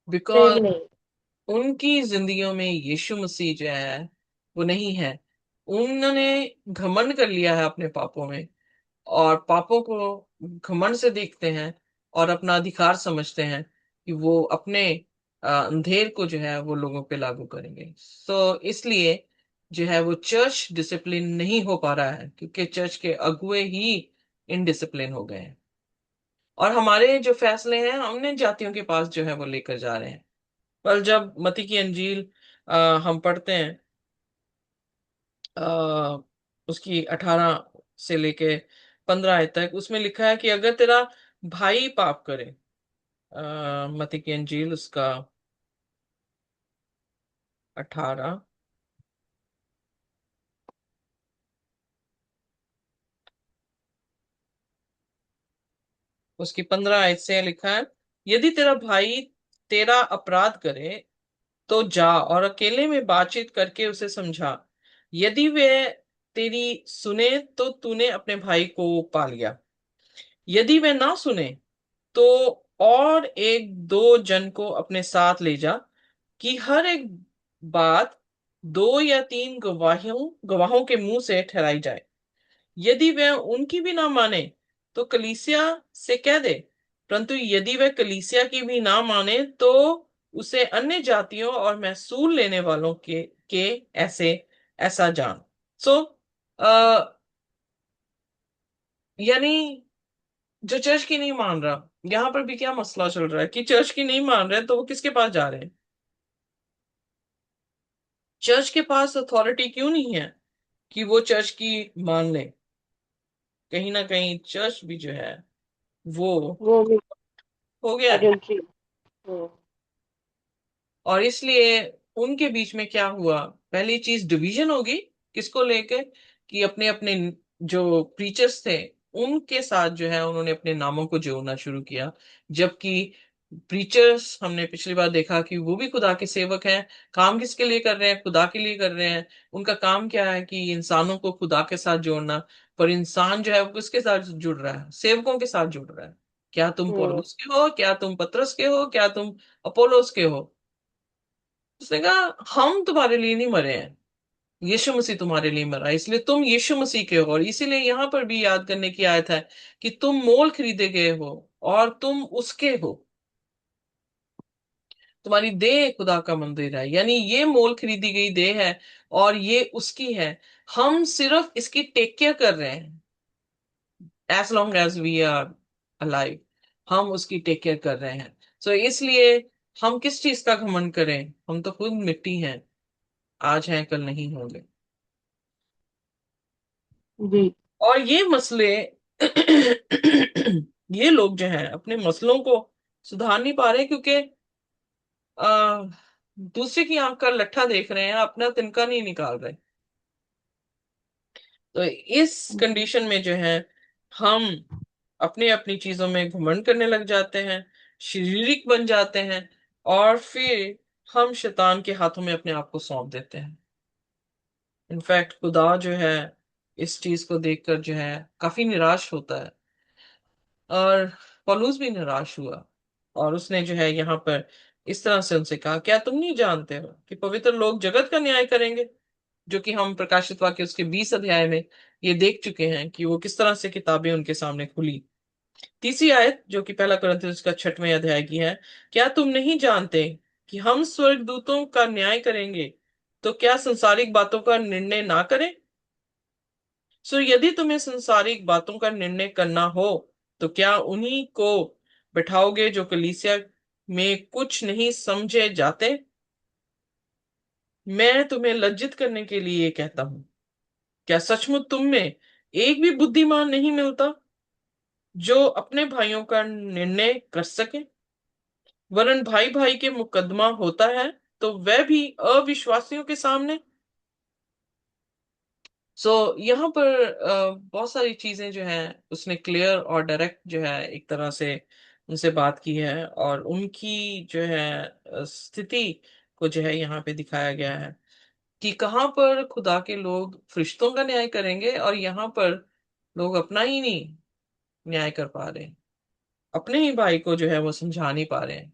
Speaker 1: बिकॉज
Speaker 2: नहीं नहीं।
Speaker 1: उनकी जिंदगियों में यीशु मसीह जो है वो नहीं है। उन्होंने घमंड कर लिया है अपने पापों में, और पापों को घमंड से देखते हैं और अपना अधिकार समझते हैं कि वो अपने अंधेर को जो है वो लोगों पे लागू करेंगे। सो इसलिए जो है वो चर्च डिसिप्लिन नहीं हो पा रहा है, क्योंकि चर्च के अगुए ही इनडिसिप्लिन हो गए हैं। और हमारे जो फैसले हैं हमने जातियों के पास जो है वो लेकर जा रहे हैं। पर जब मती की अंजील हम पढ़ते हैं, आ, उसकी 18 से लेके 15 आयत तक, उसमें लिखा है कि अगर तेरा भाई पाप करे, मती की अंजील उसका 18 उसकी 15 आयत से लिखा है, यदि तेरा भाई तेरा अपराध करे तो जा और अकेले में बातचीत करके उसे समझा। यदि वह तेरी सुने तो तूने अपने भाई को पा लिया। यदि वह ना सुने तो और एक दो जन को अपने साथ ले जा, कि हर एक बात दो या तीन गवाहों के मुंह से ठहराई जाए। यदि वह उनकी भी ना माने तो कलीसिया से कह दे, परंतु यदि वह कलीसिया की भी ना माने तो उसे अन्य जातियों और महसूल लेने वालों के ऐसे ऐसा जान। सो यानी जो चर्च की नहीं मान रहा, यहां पर भी क्या मसला चल रहा है कि चर्च की नहीं मान रहे तो वो किसके पास जा रहे हैं? चर्च के पास अथॉरिटी क्यों नहीं है कि वो चर्च की मान ले? कहीं ना कहीं चर्च भी जो है वो
Speaker 2: वो भी
Speaker 1: हो गया है।
Speaker 2: आइडेंटिटी। हम्म।
Speaker 1: और इसलिए उनके बीच में क्या हुआ, पहली चीज डिवीजन होगी, किसको लेके, कि अपने अपने जो प्रीचर्स थे उनके साथ जो है उन्होंने अपने नामों को जोड़ना शुरू किया। जबकि प्रीचर्स, हमने पिछली बार देखा कि वो भी खुदा के सेवक हैं। काम किसके लिए कर रहे हैं, खुदा के लिए कर रहे हैं। उनका काम क्या है कि इंसानों को खुदा के साथ जोड़ना। पर इंसान जो है वो किसके साथ जुड़ रहा है, सेवकों के साथ जुड़ रहा है। क्या तुम
Speaker 2: हम्म।
Speaker 1: पौलुस के हो, क्या तुम पतरस के हो, क्या तुम अपोलोस के हो। उसने कहा हम तुम्हारे लिए नहीं मरे हैं, यीशु मसीह तुम्हारे लिए मरा, इसलिए तुम यीशु मसीह के हो। और इसीलिए यहां पर भी याद करने की आयत है कि तुम मोल खरीदे गए हो और तुम उसके हो। तुम्हारी देह खुदा का मंदिर है, यानी ये मोल खरीदी गई देह है और ये उसकी है। हम सिर्फ इसकी टेक केयर कर रहे हैं, as long as we are alive हम उसकी टेक केयर कर रहे हैं। सो इसलिए हम किस चीज का घमंड करें, हम तो खुद मिट्टी हैं, आज हैं कल नहीं होंगे।
Speaker 2: जी।
Speaker 1: और ये मसले ये लोग जो हैं अपने मसलों को सुधार नहीं पा रहे, क्योंकि आ, दूसरे की आंख का लट्ठा देख रहे हैं, अपना तिनका नहीं निकाल रहे। तो इस कंडीशन में जो है हम अपनी अपनी चीजों में घमंड करने लग जाते हैं, शारीरिक बन जाते हैं, और फिर हम शैतान के हाथों में अपने आप को सौंप देते हैं। इनफैक्ट खुदा जो है इस चीज को देखकर जो है काफी निराश होता है। और पौलुस भी निराश हुआ, और उसने जो है यहाँ पर इस तरह से उनसे कहा, क्या तुम नहीं जानते हो कि पवित्र लोग जगत का न्याय करेंगे। जो कि हम प्रकाशित वाक्य उसके 20 अध्याय में ये देख चुके हैं कि वो किस तरह से किताबें उनके सामने खुली। तीसरी आयत जो कि पहला कुरिन्थियों का 6वें अध्याय की है, क्या तुम नहीं जानते कि हम स्वर्गदूतों का न्याय करेंगे, तो क्या संसारिक बातों का निर्णय ना करें। सो यदि तुम्हें संसारिक बातों का निर्णय करना हो, तो क्या उन्हीं को बैठाओगे जो कलीसिया में कुछ नहीं समझे जाते। मैं तुम्हें लज्जित करने के लिए ये कहता हूं, क्या सचमुच तुम में एक भी बुद्धिमान नहीं मिलता जो अपने भाइयों का निर्णय कर सके। वरन भाई भाई के मुकदमा होता है तो वह भी अविश्वासियों के सामने। सो यहाँ पर बहुत सारी चीजें जो हैं उसने क्लियर और डायरेक्ट जो है एक तरह से उनसे बात की है, और उनकी जो है स्थिति को जो है यहाँ पे दिखाया गया है कि कहाँ पर खुदा के लोग फरिश्तों का न्याय करेंगे, और यहाँ पर लोग अपना ही नहीं न्याय कर पा रहे हैं, अपने ही भाई को जो है वो समझा नहीं पा रहे हैं।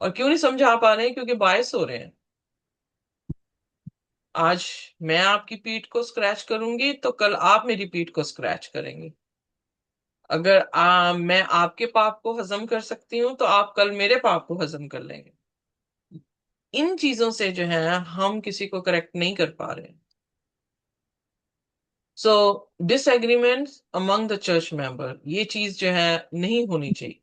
Speaker 1: और क्यों नहीं समझा पा रहे हैं, क्योंकि बायस हो रहे हैं। आज मैं आपकी पीठ को स्क्रैच करूंगी तो कल आप मेरी पीठ को स्क्रैच करेंगे। अगर मैं आपके पाप को हजम कर सकती हूँ तो आप कल मेरे पाप को हजम कर लेंगे। इन चीजों से जो है हम किसी को करेक्ट नहीं कर पा रहे। So disagreement among the church member, ये चीज जो है नहीं होनी चाहिए।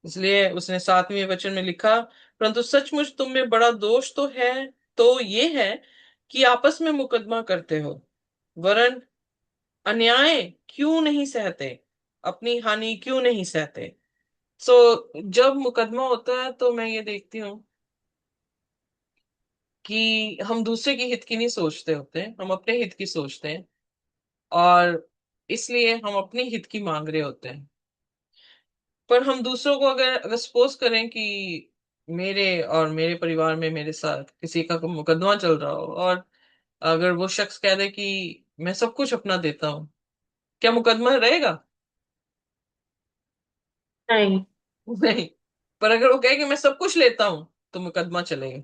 Speaker 1: इसलिए उसने 7वें वचन में लिखा, परंतु सचमुच तुम में बड़ा दोष तो है, तो ये है कि आपस में मुकदमा करते हो। वरन अन्याय क्यों नहीं सहते, अपनी हानि क्यों नहीं सहते। जब मुकदमा होता है तो मैं ये देखती हूँ कि हम दूसरे की हित की नहीं सोचते होते, हम अपने हित की सोचते हैं। और इसलिए हम अपने हित की मांग रहे होते हैं। पर हम दूसरों को अगर अगर सपोज करें कि मेरे और मेरे परिवार में मेरे साथ किसी का मुकदमा चल रहा हो, और अगर वो शख्स कह दे कि मैं सब कुछ अपना देता हूँ, क्या मुकदमा रहेगा?
Speaker 2: नहीं।
Speaker 1: नहीं। पर अगर वो कहे कि मैं सब कुछ लेता हूं, तो मुकदमा चलेगा।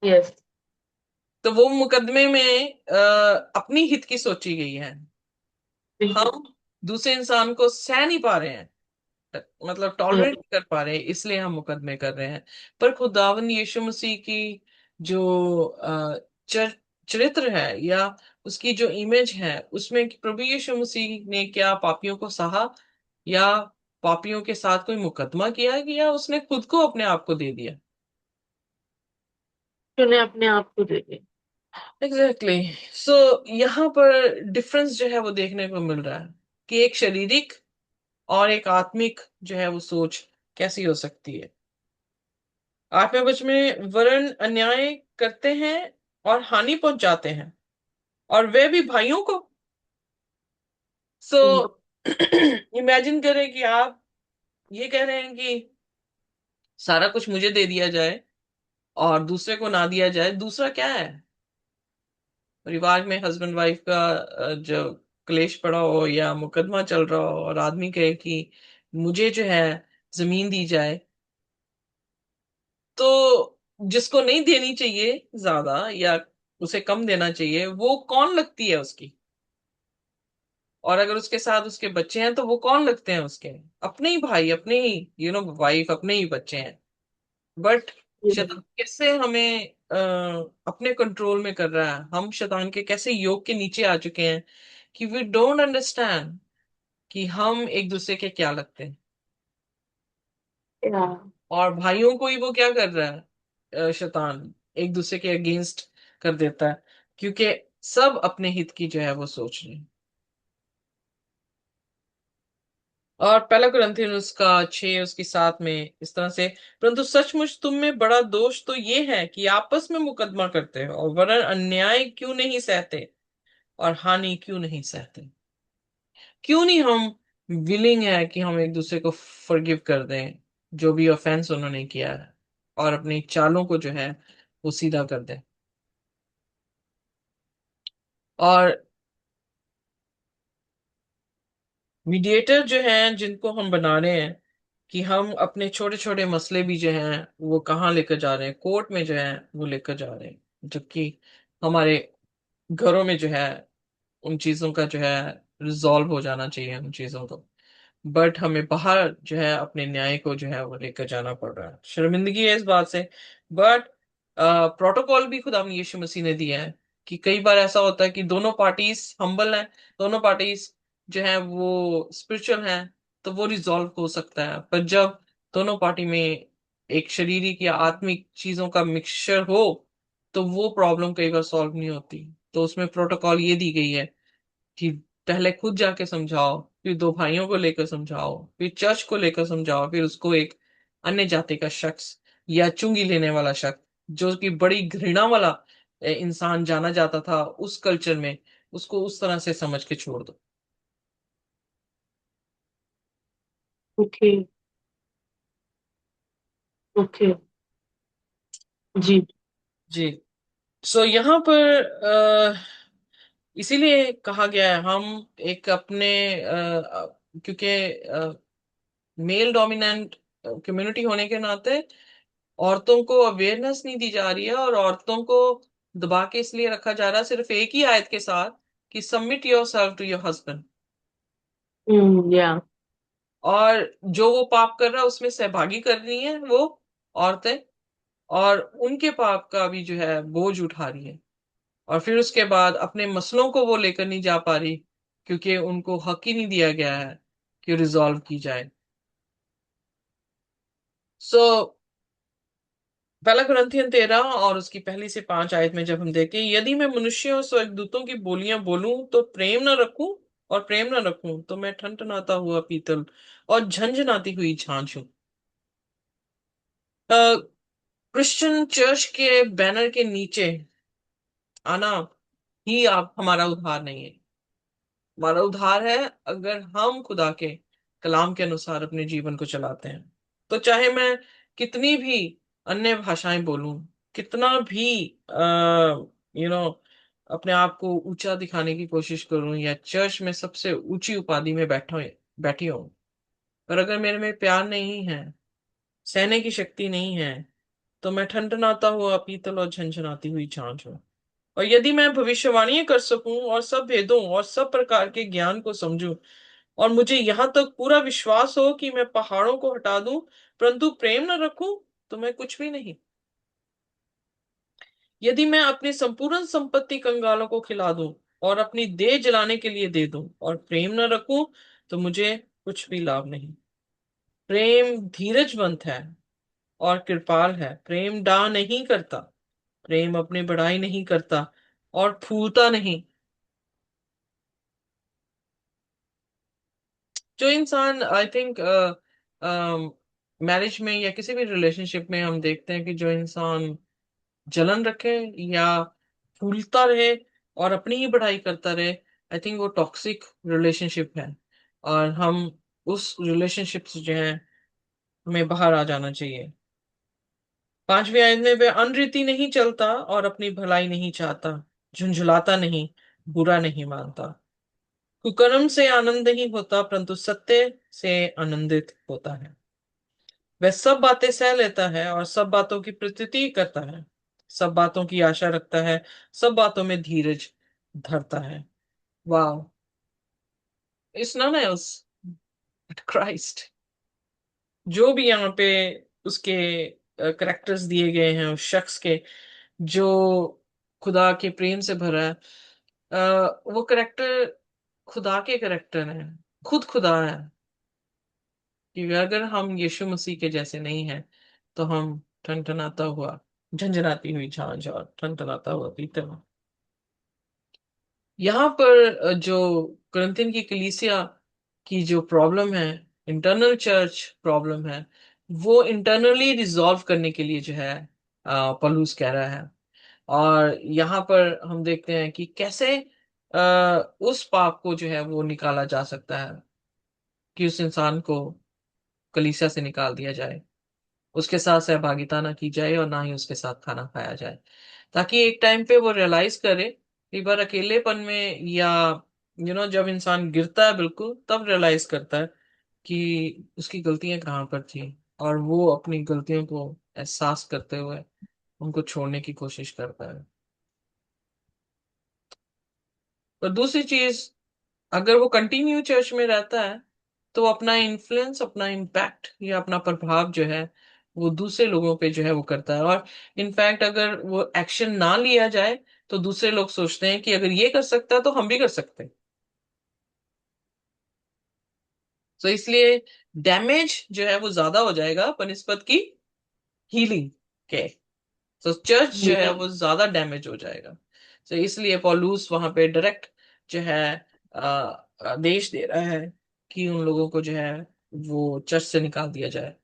Speaker 2: यस।
Speaker 1: तो वो मुकदमे में अपनी हित की सोची गई है।
Speaker 2: बिल्कुल।
Speaker 1: हम दूसरे इंसान को सह नहीं पा रहे हैं, मतलब टॉलरेट
Speaker 2: हम्म।
Speaker 1: नहीं कर पा रहे हैं, इसलिए हम मुकदमे कर रहे हैं। पर खुदावन यीशु मसीह की जो चरित्र है, या उसकी जो इमेज है, उसमें कि प्रभु यीशु मसीह ने क्या पापियों को सहा, या पापियों के साथ कोई मुकदमा किया, या उसने खुद को अपने आप को दे दिया।
Speaker 2: तूने अपने आप को दे दिया।
Speaker 1: एग्जैक्टली। सो यहाँ पर डिफरेंस जो है वो देखने को मिल रहा है। कि एक शारीरिक और एक आत्मिक जो है वो सोच कैसी हो सकती है। आठवें वचन में वर्ण अन्याय करते हैं और हानि पहुंचाते हैं, और वे भी भाइयों को। सो
Speaker 2: हम्म,
Speaker 1: इमेजिन करें कि आप ये कह रहे हैं कि सारा कुछ मुझे दे दिया जाए और दूसरे को ना दिया जाए। दूसरा क्या है? परिवार में हस्बैंड वाइफ का जो क्लेश पड़ा हो या मुकदमा चल रहा हो और आदमी कहे कि मुझे जो है जमीन दी जाए, तो जिसको नहीं देनी चाहिए ज्यादा या उसे कम देना चाहिए, वो कौन लगती है उसकी? और अगर उसके साथ उसके बच्चे हैं तो वो कौन लगते हैं उसके? अपने ही भाई, अपने ही वाइफ, अपने ही बच्चे हैं। बट
Speaker 2: हम्म,
Speaker 1: शैतान कैसे हमें अपने कंट्रोल में कर रहा है, हम शैतान के कैसे योग के नीचे आ चुके हैं कि वी डोंट अंडरस्टैंड कि हम एक दूसरे के क्या लगते हैं।
Speaker 2: या
Speaker 1: और भाइयों को ही वो क्या कर रहा है, शैतान एक दूसरे के अगेंस्ट कर देता है, क्योंकि सब अपने हित की जो है वो सोच रहे हैं। और पहला कुरिन्थियन उसका 6 उसकी 7 में इस तरह से, परंतु सचमुच तुम में बड़ा दोष तो ये है कि आपस में मुकदमा करते हो और वरन अन्याय क्यों नहीं सहते और हानि क्यों नहीं सहते। क्यों नहीं हम विलिंग है कि हम एक दूसरे को फॉरगिव कर दें जो भी ऑफेंस उन्होंने किया है, और अपनी चालों को जो है वो सीधा कर दें। और मीडिएटर जो हैं जिनको हम बना रहे हैं, कि हम अपने छोटे छोटे मसले भी जो हैं वो कहाँ लेकर जा रहे हैं, कोर्ट में जो है वो लेकर जा रहे हैं, जबकि हमारे घरों में जो है उन चीजों का जो है रिजॉल्व हो जाना चाहिए उन चीजों को। बट हमें बाहर जो है अपने न्याय को जो है वो लेकर जाना पड़ रहा है, शर्मिंदगी है इस बात से। बट प्रोटोकॉल भी खुदा यीशु मसीह ने दिया है कि कई बार ऐसा होता है कि दोनों पार्टीज हम्बल हैं, दोनों पार्टीज जो है वो स्पिरिचुअल हैं, तो वो रिजॉल्व हो सकता है। पर जब दोनों पार्टी में एक शारीरिक या आत्मिक चीजों का मिक्सचर हो, तो वो प्रॉब्लम कई बार सॉल्व नहीं होती। तो उसमें प्रोटोकॉल ये दी गई है कि पहले खुद जाके समझाओ, फिर दो भाइयों को लेकर समझाओ, फिर चर्च को लेकर समझाओ, फिर उसको एक अन्य जाति का शख्स या चुंगी लेने वाला शख्स, जो कि बड़ी घृणा वाला इंसान जाना जाता था उस कल्चर में, उसको उस तरह से समझ के छोड़ दो।
Speaker 2: ओके, ओके, जी,
Speaker 1: जी। सो यहाँ पर इसीलिए कहा गया है हम एक अपने क्योंकि मेल डोमिनेंट कम्युनिटी होने के नाते औरतों को अवेयरनेस नहीं दी जा रही है, और औरतों को दबा के इसलिए रखा जा रहा है सिर्फ एक ही आयत के साथ कि submit yourself to your husband.
Speaker 2: या
Speaker 1: और जो वो पाप कर रहा है उसमें सहभागी कर रही है वो औरतें, और उनके पाप का भी जो है बोझ उठा रही है। और फिर उसके बाद अपने मसलों को वो लेकर नहीं जा पा रही, क्योंकि उनको हक ही नहीं दिया गया है कि रिजॉल्व की जाए। सो पहला कुरिन्थियन 13 और उसकी पहली से 5 आयत में जब हम देखें, यदि मैं मनुष्यों और स्वर्गदूतों की बोलियां बोलूं तो प्रेम ना रखूं, और प्रेम ना रखूं तो मैं ठनठनाता हुआ पीतल और झंझनाती हुई झांझ हूं। क्रिश्चियन चर्च के बैनर के नीचे आना ही आप हमारा उद्धार नहीं है। हमारा उद्धार है अगर हम खुदा के कलाम के अनुसार अपने जीवन को चलाते हैं। तो चाहे मैं कितनी भी अन्य भाषाएं बोलूं, कितना भी यू नो अपने आप को ऊंचा दिखाने की कोशिश करूं, या चर्च में सबसे ऊंची उपाधि में बैठी हूं, पर अगर मेरे में प्यार नहीं है, सहने की शक्ति नहीं है, तो मैं ठनठनाता हुआ पीतल और झंझनाती हुई झांझ हूं। और यदि मैं भविष्यवाणी कर सकूं और सब भेदों और सब प्रकार के ज्ञान को समझूं, और मुझे यहां तक पूरा विश्वास हो कि मैं पहाड़ों को हटा दूं, परंतु प्रेम न रखूं, तो मैं कुछ भी नहीं। यदि मैं अपनी संपूर्ण संपत्ति कंगालों को खिला दूं और अपनी देह जलाने के लिए दे दूं और प्रेम न रखूं, तो मुझे कुछ भी लाभ नहीं। प्रेम धीरजवंत है और कृपाल है, प्रेम डा नहीं करता, प्रेम अपनी बड़ाई नहीं करता और फूलता नहीं। जो इंसान आई थिंक मैरिज में या किसी भी रिलेशनशिप में हम देखते हैं कि जो इंसान जलन रखे या फूलता रहे और अपनी ही बढ़ाई करता रहे, आई थिंक वो टॉक्सिक रिलेशनशिप है। और हम उस रिलेशनशिप से जो है हमें बाहर आ जाना चाहिए। पांचवी आयत में, वे अनरीति नहीं चलता और अपनी भलाई नहीं चाहता, झुंझुलाता नहीं, बुरा नहीं मानता, कुकर्म से आनंद नहीं होता, परंतु सत्य से आनंदित होता है। वह सब बातें सह लेता है और सब बातों की प्रतीति करता है, सब बातों की आशा रखता है, सब बातों में धीरज धरता है। वाह, it's non else but Christ. जो भी यहाँ पे उसके करेक्टर्स दिए गए हैं उस शख्स के, जो खुदा के प्रेम से भरा है, वो करेक्टर खुदा के करेक्टर हैं, खुद खुदा है। कि अगर हम यीशु मसीह के जैसे नहीं हैं तो हम टनटनाता हुआ, झंझनाती हुई झांझ और टनटनाता हुआ पीतल। यहाँ पर जो करंथियन की कलीसिया की जो प्रॉब्लम है, इंटरनल चर्च प्रॉब्लम है, वो इंटरनली रिजॉल्व करने के लिए जो है पौलुस कह रहा है। और यहाँ पर हम देखते हैं कि कैसे उस पाप को जो है वो निकाला जा सकता है, कि उस इंसान को कलीसिया से निकाल दिया जाए, उसके साथ सहभागिता ना की जाए और ना ही उसके साथ खाना खाया जाए, ताकि एक टाइम पे वो रियलाइज करे। कई बार अकेलेपन में या जब इंसान गिरता है बिल्कुल, तब रियलाइज करता है कि उसकी गलतियां कहाँ पर थी, और वो अपनी गलतियों को एहसास करते हुए उनको छोड़ने की कोशिश करता है। और दूसरी चीज, अगर वो कंटिन्यू चर्च में रहता है तो वो अपना इन्फ्लुएंस, अपना इम्पैक्ट या अपना प्रभाव जो है वो दूसरे लोगों पे जो है वो करता है। और इनफैक्ट अगर वो एक्शन ना लिया जाए तो दूसरे लोग सोचते हैं कि अगर ये कर सकता है तो हम भी कर सकते हैं। तो इसलिए डैमेज जो है वो ज्यादा हो जाएगा बनिस्बत की हीलिंग के। तो चर्च जो है
Speaker 2: या
Speaker 1: वो ज्यादा डैमेज हो जाएगा। तो इसलिए पॉलूस वहां पे डायरेक्ट जो है आदेश दे रहा है कि उन लोगों को जो है वो चर्च से निकाल दिया जाए।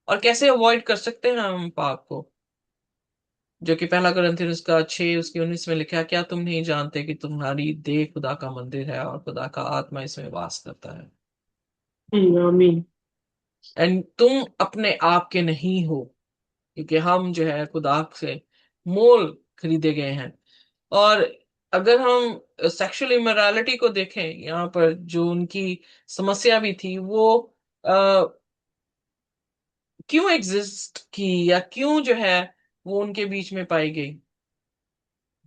Speaker 1: और कैसे अवॉइड कर सकते हैं हम पाप को, जो कि पहला कुरिन्थियन उसका 6 उसकी 19 में लिखा है, क्या तुम नहीं जानते कि तुम्हारी देह खुदा का मंदिर है और खुदा का आत्मा इसमें वास करता है।
Speaker 2: आमीन।
Speaker 1: एंड तुम अपने आप के नहीं हो, क्योंकि हम जो है खुदा से मोल खरीदे गए हैं। और अगर हम सेक्सुअल इमोरालिटी को देखें, यहाँ पर जो उनकी समस्या भी थी, वो क्यों एग्जिस्ट की या क्यों जो है वो उनके बीच में पाई गई,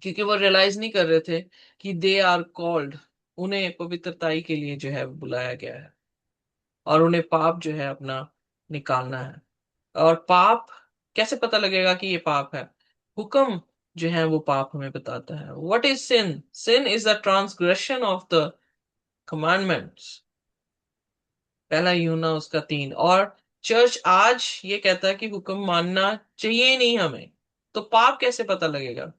Speaker 1: क्योंकि वो रियलाइज नहीं कर रहे थे कि दे आर कॉल्ड, उन्हें पवित्रताई के लिए जो है बुलाया गया है, और उन्हें पाप जो है अपना निकालना है। और पाप कैसे पता लगेगा कि ये पाप है? हुक्म जो है वो पाप हमें बताता है। What is sin? Sin is the transgression of the commandments. पहला यूना उसका 3। और चर्च आज ये कहता है कि हुक्म मानना चाहिए ही नहीं हमें। तो पाप कैसे पता लगेगा?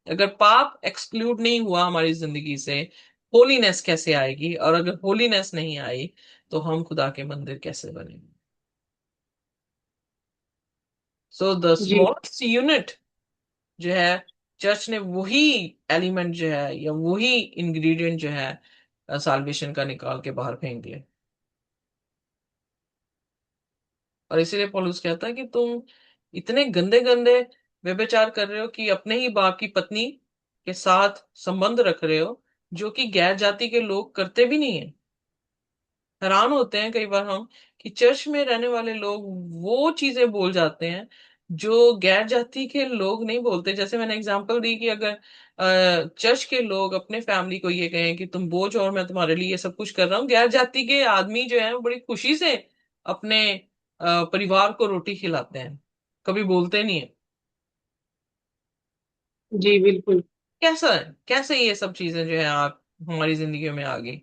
Speaker 1: अगर पाप एक्सक्लूड नहीं हुआ हमारी जिंदगी से, होलीनेस कैसे आएगी? और अगर होलीनेस नहीं आई तो हम खुदा के मंदिर कैसे बनेंगे? सो द
Speaker 2: जी
Speaker 1: स्मॉलेस्ट यूनिट जो है, चर्च ने वही एलिमेंट जो है या वही इंग्रेडिएंट जो है साल्वेशन का निकाल के बाहर फेंक दिया। और इसीलिए पौलुस कहता है कि तुम इतने गंदे गंदे व्यभिचार कर रहे हो कि अपने ही बाप की पत्नी के साथ संबंध रख रहे हो, जो कि गैर जाति के लोग करते भी नहीं है। हैरान होते हैं कई बार हम कि चर्च में रहने वाले लोग वो चीजें बोल जाते हैं जो गैर जाति के लोग नहीं बोलते। जैसे मैंने एग्जांपल दी कि अगर चर्च के लोग अपने फैमिली को ये कहें कि तुम बोझ और मैं तुम्हारे लिए ये सब कुछ कर रहा हूँ, गैर जाति के आदमी जो है वो बड़ी खुशी से अपने परिवार को रोटी खिलाते हैं, कभी बोलते नहीं है।
Speaker 2: जी बिल्कुल।
Speaker 1: कैसा है, कैसे ये सब चीजें जो है आप हमारी जिंदगियों में आ गई,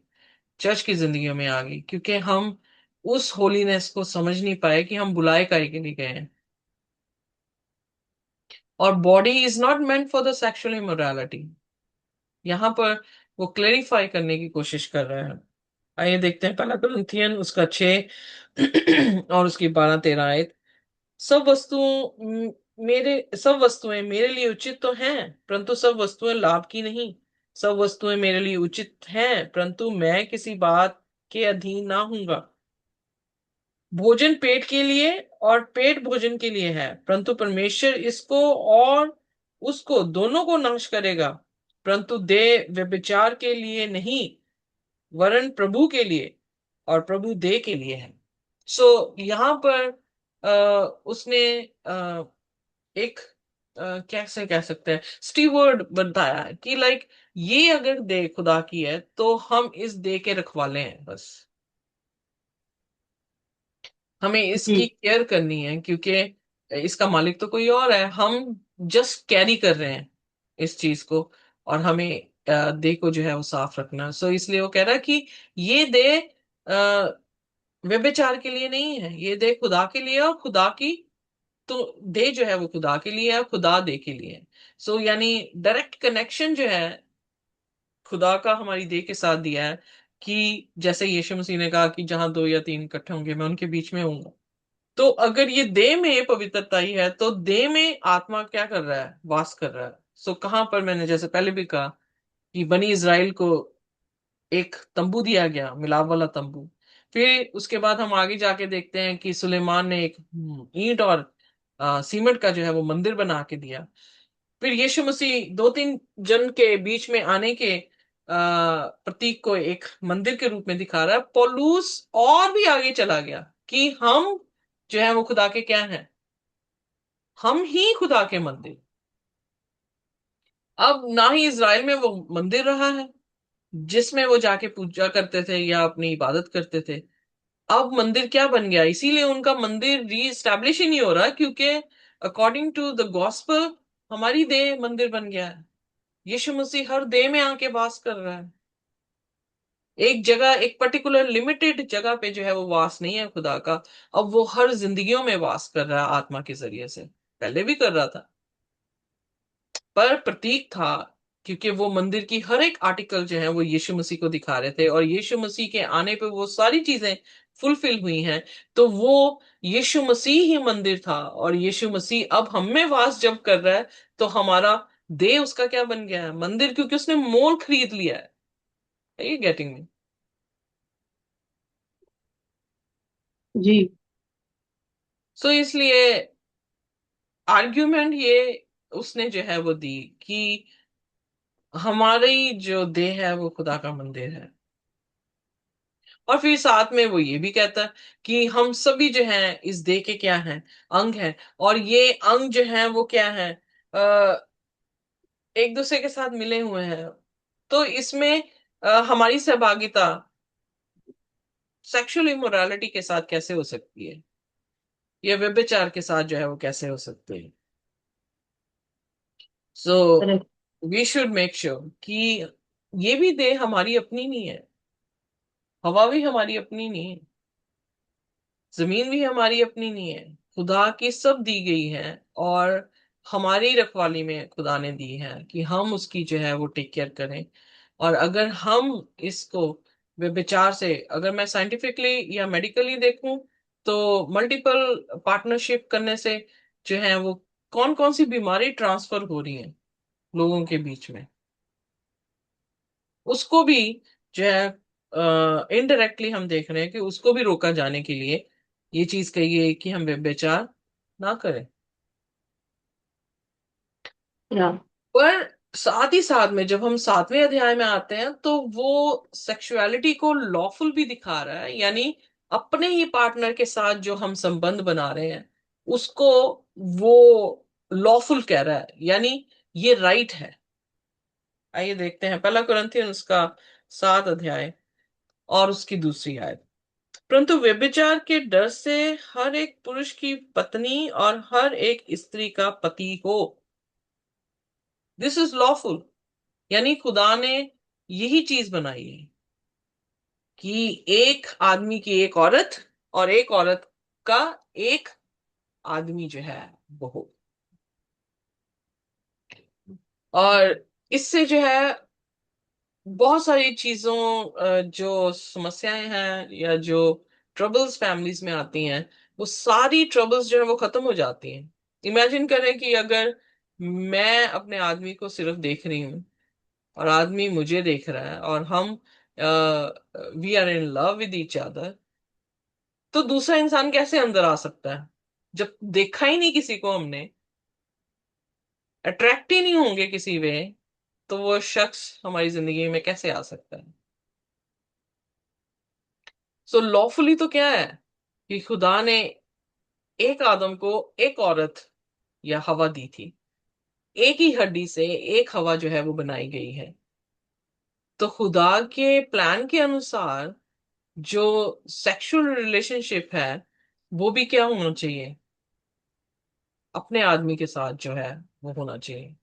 Speaker 1: चर्च की जिंदगियों में आ गई? क्योंकि हम उस होलीनेस को समझ नहीं पाए कि हम बुलाए काहे के लिए गए हैं। और body is not meant for the sexual immorality. यहाँ पर वो क्लेरिफाई करने की कोशिश कर रहे हैं। आइए देखते हैं पहला कुरिन्थियन उसका 6 और उसकी 12-13 आयत। सब वस्तुओं सब वस्तुएं मेरे लिए उचित तो हैं, परंतु सब वस्तुएं लाभ की नहीं। सब वस्तुएं मेरे लिए उचित हैं, परंतु मैं किसी बात के अधीन ना हूंगा। भोजन पेट के लिए और पेट भोजन के लिए है, परंतु परमेश्वर इसको और उसको दोनों को नाश करेगा। परंतु देह व्यभिचार के लिए नहीं, वरन प्रभु के लिए, और प्रभु देह के लिए है। यहाँ पर उसने एक कैसे कह सकते हैं स्टीवर्ड बताया है कि लाइक ये अगर देह खुदा की है तो हम इस देह के रखवाले हैं बस। हमें इसकी
Speaker 2: जी।
Speaker 1: केयर करनी है, क्योंकि इसका मालिक तो कोई और है, हम जस्ट कैरी कर रहे हैं इस चीज को। और हमें देह को जो है वो साफ रखना। इसलिए वो कह रहा है कि ये देह व्यभिचार के लिए नहीं है, ये देह खुदा के लिए है, और खुदा की तो दे जो है वो खुदा के लिए है, खुदा दे के लिए है। यानी डायरेक्ट कनेक्शन जो है खुदा का हमारी दे के साथ दिया है, कि जैसे यीशु मसीह ने कहा कि जहां दो या तीन इकट्ठे होंगे मैं उनके बीच में हूँ। तो अगर ये देह में पवित्रता ही है तो देह में आत्मा क्या कर रहा है, वास कर रहा है। कहां पर मैंने जैसे पहले भी कहा कि बनी इज़राइल को एक तंबू दिया गया, मिलाप वाला तंबू। फिर उसके बाद हम आगे जाके देखते हैं कि सुलेमान ने एक ईंट और सीमेंट का जो है वो मंदिर बना के दिया। फिर यीशु मसीह दो तीन जन के बीच में आने के प्रतीक को एक मंदिर के रूप में दिखा रहा है। पौलुस और भी आगे चला गया कि हम जो है वो खुदा के क्या हैं, हम ही खुदा के मंदिर। अब ना ही इज़राइल में वो मंदिर रहा है जिसमें वो जाके पूजा करते थे या अपनी इबादत करते थे। अब मंदिर क्या बन गया, इसीलिए उनका मंदिर री एस्टैब्लिश ही नहीं हो रहा, क्योंकि अकॉर्डिंग टू द गॉस्पेल हमारी देह मंदिर बन गया है। यीशु मसीह हर देह में आके वास कर रहा है। एक जगह, एक पर्टिकुलर लिमिटेड जगह पे जो है वो वास नहीं है खुदा का। अब वो हर जिंदगियों में वास कर रहा है आत्मा के जरिए से। पहले भी कर रहा था, पर प्रतीक था, क्योंकि वो मंदिर की हर एक आर्टिकल जो है वो यीशु मसीह को दिखा रहे थे, और यीशु मसीह के आने पे वो सारी चीजें फुलफिल हुई हैं। तो वो यीशु मसीह ही मंदिर था, और यीशु मसीह अब हम में वास जब कर रहा है तो हमारा देह उसका क्या बन गया है, मंदिर, क्योंकि उसने मोल खरीद लिया है ये गेटिंग में।
Speaker 2: जी।
Speaker 1: इसलिए आर्ग्यूमेंट ये उसने जो है वो दी कि हमारी जो देह है वो खुदा का मंदिर है। और फिर साथ में वो ये भी कहता है कि हम सभी जो हैं इस देह के क्या हैं, अंग हैं। और ये अंग जो हैं वो क्या है, एक दूसरे के साथ मिले हुए हैं। तो इसमें हमारी सहभागिता सेक्सुअल इमोरालिटी के साथ कैसे हो सकती है, या व्यभिचार के साथ जो है वो कैसे हो सकती है। So
Speaker 2: correct.
Speaker 1: We should make sure कि ये भी देह हमारी अपनी नहीं है, हवा भी हमारी अपनी नहीं है, जमीन भी हमारी अपनी नहीं है, खुदा की सब दी गई है। और हमारी रखवाली में खुदा ने दी है कि हम उसकी जो है वो टेक केयर करें। और अगर हम इसको विचार से, अगर मैं साइंटिफिकली या मेडिकली देखूं, तो मल्टीपल पार्टनरशिप करने से जो है वो कौन कौन सी बीमारी ट्रांसफर हो रही है लोगों के बीच में, उसको भी जो है इनडायरेक्टली हम देख रहे हैं कि उसको भी रोका जाने के लिए ये चीज कही है कि हम व्यभिचार ना करें।
Speaker 2: या।
Speaker 1: पर साथ ही साथ में जब हम 7वें अध्याय में आते हैं तो वो सेक्सुअलिटी को लॉफुल भी दिखा रहा है, यानी अपने ही पार्टनर के साथ जो हम संबंध बना रहे हैं उसको वो लॉफुल कह रहा है, यानी ये राइट है। आइए देखते हैं पहला कुरिन्थियन उसका 7 अध्याय और उसकी दूसरी आयत। परंतु व्यभिचार के डर से हर एक पुरुष की पत्नी और हर एक स्त्री का पति हो। दिस इज लॉफुल, यानी खुदा ने यही चीज बनाई है कि एक आदमी की एक औरत, और एक औरत का एक आदमी जो है वो हो। और इससे जो है बहुत सारी चीजों जो समस्याएं हैं या जो ट्रबल्स फैमिलीज में आती हैं, वो सारी ट्रबल्स जो है वो खत्म हो जाती हैं। इमेजिन करें कि अगर मैं अपने आदमी को सिर्फ देख रही हूँ और आदमी मुझे देख रहा है और हम we are in love with each other, तो दूसरा इंसान कैसे अंदर आ सकता है जब देखा ही नहीं किसी को हमने, अट्रैक्ट ही नहीं होंगे किसी वे, तो वो शख्स हमारी जिंदगी में कैसे आ सकता है? सो लॉफुली तो क्या है कि खुदा ने एक आदम को एक औरत या हवा दी थी, एक ही हड्डी से एक हवा जो है वो बनाई गई है। तो खुदा के प्लान के अनुसार जो सेक्सुअल रिलेशनशिप है वो भी क्या होना चाहिए, अपने आदमी के साथ जो है वो होना चाहिए।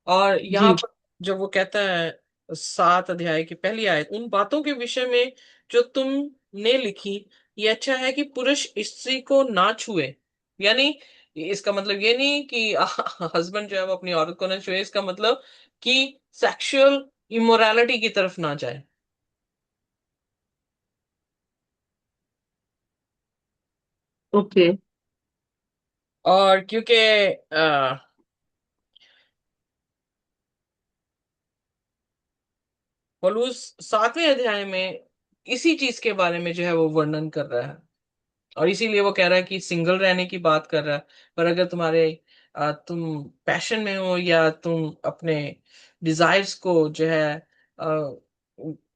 Speaker 1: और यहाँ
Speaker 2: जी।
Speaker 1: पर जो वो कहता है 7 अध्याय की पहली आयत, उन बातों के विषय में जो तुमने लिखी, ये अच्छा है कि पुरुष स्त्री को ना छुए। यानी इसका मतलब ये नहीं कि हस्बैंड जो है वो अपनी औरत को ना छुए, इसका मतलब कि सेक्सुअल इमोरालिटी की तरफ ना जाए।
Speaker 2: ओके।
Speaker 1: और क्योंकि पौलुस 7वें अध्याय में इसी चीज के बारे में जो है वो वर्णन कर रहा है, और इसीलिए वो कह रहा है कि सिंगल रहने की बात कर रहा है। पर अगर तुम पैशन में हो या तुम अपने डिजायर्स को जो है अ,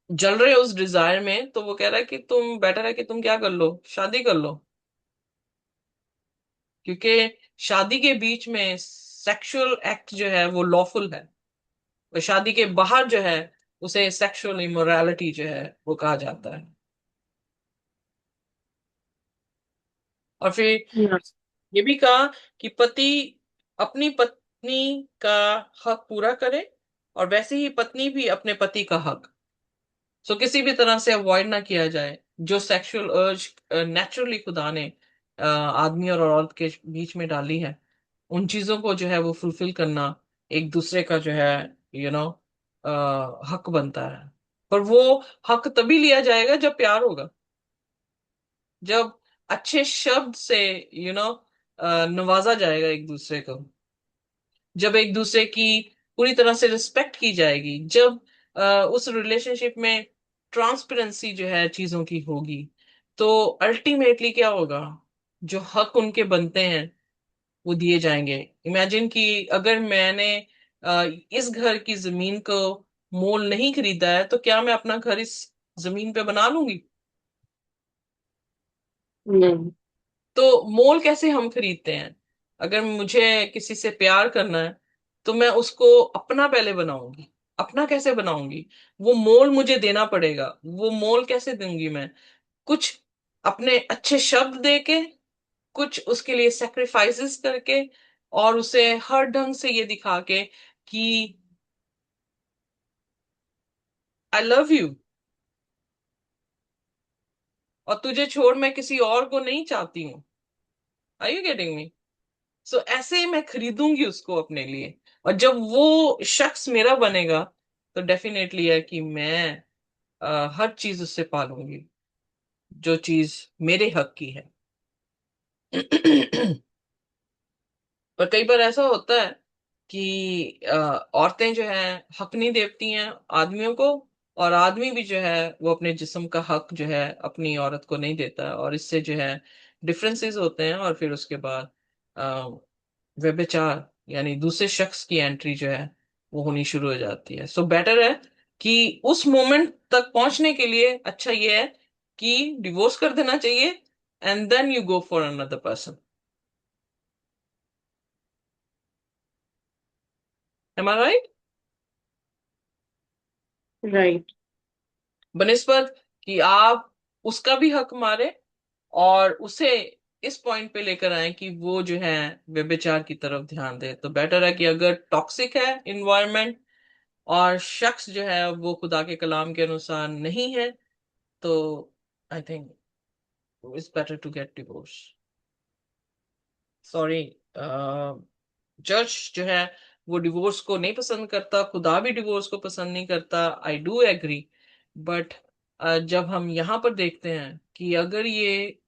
Speaker 1: जल रहे हो उस डिजायर में, तो वो कह रहा है कि तुम बेटर है कि तुम क्या कर लो, शादी कर लो। क्योंकि शादी के बीच में सेक्सुअल एक्ट जो है वो लॉफुल है, और शादी के बाहर जो है उसे सेक्सुअल इमोरालिटी जो है वो कहा जाता है। और फिर
Speaker 2: या।
Speaker 1: ये भी कहा कि पति अपनी पत्नी का हक पूरा करे, और वैसे ही पत्नी भी अपने पति का हक। सो किसी भी तरह से अवॉइड ना किया जाए जो सेक्सुअल अर्ज नेचुरली खुदा ने आदमी और औरत के बीच में डाली है, उन चीजों को जो है वो फुलफिल करना एक दूसरे का जो है यू नो हक बनता है। पर वो हक तभी लिया जाएगा जब प्यार होगा, जब अच्छे शब्द से यू नो नवाजा जाएगा एक दूसरे को, जब एक दूसरे की पूरी तरह से रिस्पेक्ट की जाएगी, जब उस रिलेशनशिप में ट्रांसपेरेंसी जो है चीजों की होगी, तो अल्टीमेटली क्या होगा, जो हक उनके बनते हैं वो दिए जाएंगे। इमेजिन कि अगर मैंने इस घर की जमीन को मोल नहीं खरीदा है, तो क्या मैं अपना घर इस जमीन पे बना लूंगी?
Speaker 2: नहीं।
Speaker 1: तो मोल कैसे हम खरीदते हैं? अगर मुझे किसी से प्यार करना है, तो मैं उसको अपना पहले बनाऊंगी। अपना कैसे बनाऊंगी? वो मोल मुझे देना पड़ेगा। वो मोल कैसे दूंगी मैं? कुछ अपने अच्छे शब्द दे के, कुछ उसके लिए सेक्रीफाइसेस करके, और उसे हर ढंग से ये दिखा के कि आई लव यू, और तुझे छोड़ मैं किसी और को नहीं चाहती हूँ। Are you getting me? So ऐसे ही मैं खरीदूंगी उसको अपने लिए। और जब वो शख्स मेरा बनेगा, तो डेफिनेटली है कि मैं हर चीज उससे पालूंगी जो चीज मेरे हक की है। पर कई बार ऐसा होता है कि औरतें जो हैं हक नहीं देती हैं आदमियों को, और आदमी भी जो है वो अपने जिस्म का हक जो है अपनी औरत को नहीं देता है, और इससे जो है डिफरेंसेस होते हैं, और फिर उसके बाद व्यभिचार यानी दूसरे शख्स की एंट्री जो है वो होनी शुरू हो जाती है। सो बेटर है कि उस मोमेंट तक पहुंचने के लिए अच्छा ये है कि डिवोर्स कर देना चाहिए, and then you go for another person. Am I right?
Speaker 2: Right.
Speaker 1: बनिस्बत कि आप उसका भी हक मारे और उसे इस पॉइंट पे लेकर आए कि वो जो है व्यभिचार की तरफ ध्यान दे, तो बेटर है कि अगर टॉक्सिक है इन्वायरमेंट और शख्स जो है वो खुदा के कलाम के अनुसार नहीं है, तो I think it's better to get divorce. Sorry, church जो है वो डिवोर्स को नहीं पसंद करता, खुदा भी डिवोर्स को पसंद नहीं करता, आई डू एग्री। बट जब हम यहाँ पर देखते हैं कि अगर ये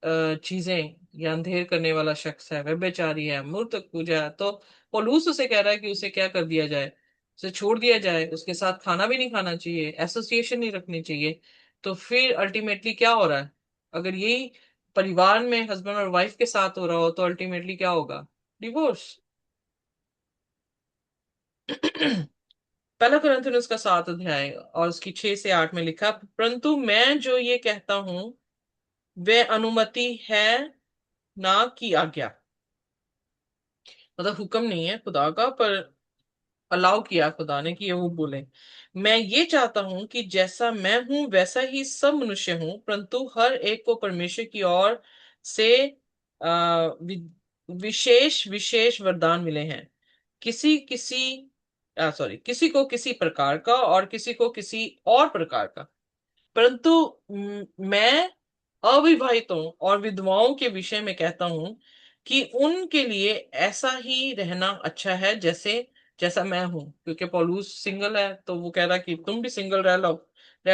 Speaker 1: चीजें, या अंधेर करने वाला शख्स है, व्यभिचारी है, मूर्त पूजा है, तो पौलुस उसे कह रहा है कि उसे क्या कर दिया जाए, उसे छोड़ दिया जाए, उसके साथ खाना भी नहीं खाना चाहिए, एसोसिएशन नहीं रखनी चाहिए। तो फिर अल्टीमेटली क्या हो रहा है? अगर यही परिवार में हस्बैंड और वाइफ के साथ हो रहा हो तो अल्टीमेटली क्या होगा? डिवोर्स। पहला कुरिन्थियनुस का 7 अध्याय और उसकी 6 से 8 में लिखा, परंतु मैं जो ये कहता हूं वह अनुमति है, ना की आज्ञा। मतलब हुक्म नहीं है खुदा का, पर अलाउ किया खुदा ने कि ये वो बोले। मैं ये चाहता हूं कि जैसा मैं हूं वैसा ही सब मनुष्य हूं, परंतु हर एक को परमेश्वर की ओर से विशेष विशेष वरदान मिले हैं। किसी किसी किसी को किसी प्रकार का, और किसी को किसी और प्रकार का। परंतु मैं अविवाहितों और विधवाओं के विषय में कहता हूं कि उनके लिए ऐसा ही रहना अच्छा है जैसे जैसा मैं हूं, क्योंकि पौलुस सिंगल है तो वो कह रहा कि तुम भी सिंगल रह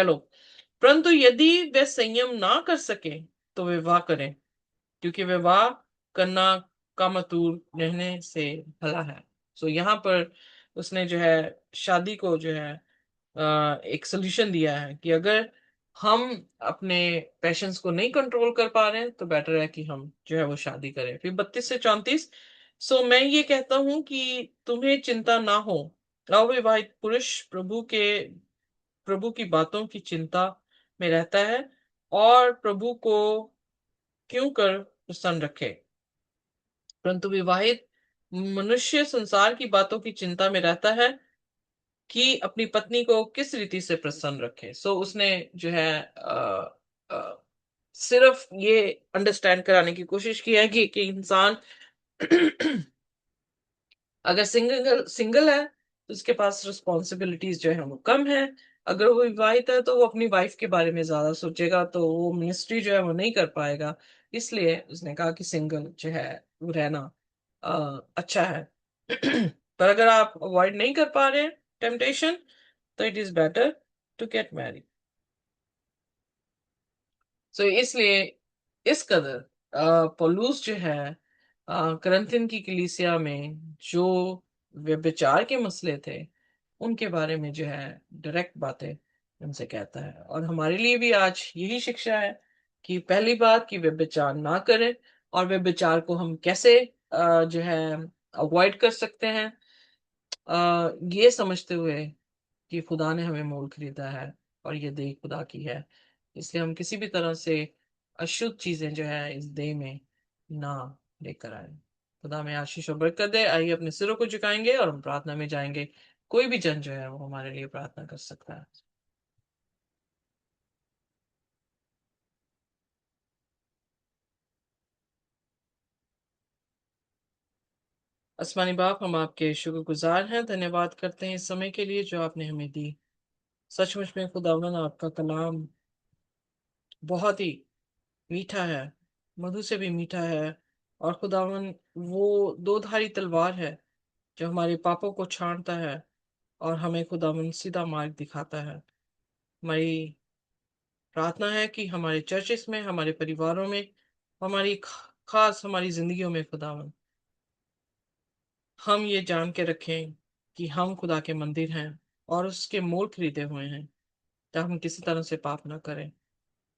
Speaker 1: लो। परंतु यदि वे संयम ना कर सके तो विवाह करें, क्योंकि विवाह करना कामातुर रहने से भला है। सो यहाँ पर उसने जो है शादी को जो है एक सोल्यूशन दिया है कि अगर हम अपने पैशंस को नहीं कंट्रोल कर पा रहे हैं तो बेटर है कि हम जो है वो शादी करें। फिर 32 से 34, सो मैं ये कहता हूं कि तुम्हें चिंता ना हो। अविवाहित पुरुष प्रभु की बातों की चिंता में रहता है, और प्रभु को क्यों कर प्रसन्न रखे। परंतु विवाहित मनुष्य संसार की बातों की चिंता में रहता है कि अपनी पत्नी को किस रीति से प्रसन्न रखे। सो उसने जो है अ, सिर्फ ये अंडरस्टैंड कराने की कोशिश की है कि इंसान अगर सिंगल सिंगल है तो उसके पास रिस्पॉन्सिबिलिटीज जो है वो कम है। अगर वो विवाहित है तो वो अपनी वाइफ के बारे में ज्यादा सोचेगा, तो वो मिनिस्ट्री जो है वो नहीं कर पाएगा। इसलिए उसने कहा कि सिंगल जो है वो रहना अच्छा है। पर अगर आप अवॉइड नहीं कर पा रहे टेम्पटेशन, तो it is better to get married. So इसलिए इस कदर पौलुस जो है करंथिन की कलीसिया में जो व्यभिचार के मसले थे उनके बारे में जो है डायरेक्ट बातें उनसे कहता है। और हमारे लिए भी आज यही शिक्षा है कि पहली बात कि व्यभिचार ना करें, और व्यभिचार को हम कैसे जो है अवॉइड कर सकते हैं, ये समझते हुए कि खुदा ने हमें मोल खरीदा है और ये देह खुदा की है। इसलिए हम किसी भी तरह से अशुद्ध चीजें जो है इस देह में ना लेकर आए। खुदा में आशीष और बरकत दे। आइए अपने सिरों को झुकाएंगे और हम प्रार्थना में जाएंगे। कोई भी जन जो है वो हमारे लिए प्रार्थना कर सकता है। आसमानी बाप, हम आपके शुक्रगुजार हैं, धन्यवाद करते हैं इस समय के लिए जो आपने हमें दी। सचमुच में खुदावन आपका कलाम बहुत ही मीठा है, मधु से भी मीठा है। और खुदावन वो दो धारी तलवार है जो हमारे पापों को छांटता है और हमें खुदावन सीधा मार्ग दिखाता है। हमारी प्रार्थना है कि हमारे चर्चिस में, हमारे परिवारों में, हमारी खास हमारी जिंदगियों में खुदावन, हम ये जान के रखें कि हम खुदा के मंदिर हैं और उसके मोल खरीदे हुए हैं, ताकि हम किसी तरह से पाप ना करें।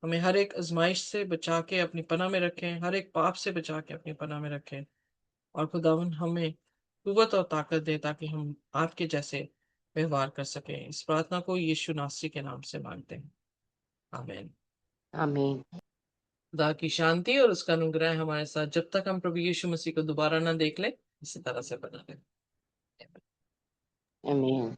Speaker 1: हमें हर एक आजमाइश से बचा के अपनी पनाह में रखें, हर एक पाप से बचा के अपनी पनाह में रखें। और खुदावन हमें कुव्वत और ताकत दे ताकि हम आपके जैसे व्यवहार कर सकें। इस प्रार्थना को यीशु नासरी के नाम से मांगते हैं, आमीन।
Speaker 2: आमीन।
Speaker 1: खुदा की शांति और उसका अनुग्रह हमारे साथ जब तक हम प्रभु यीशु मसीह को दोबारा ना देख लें, इसी तरह से बना रहे।
Speaker 2: आमीन।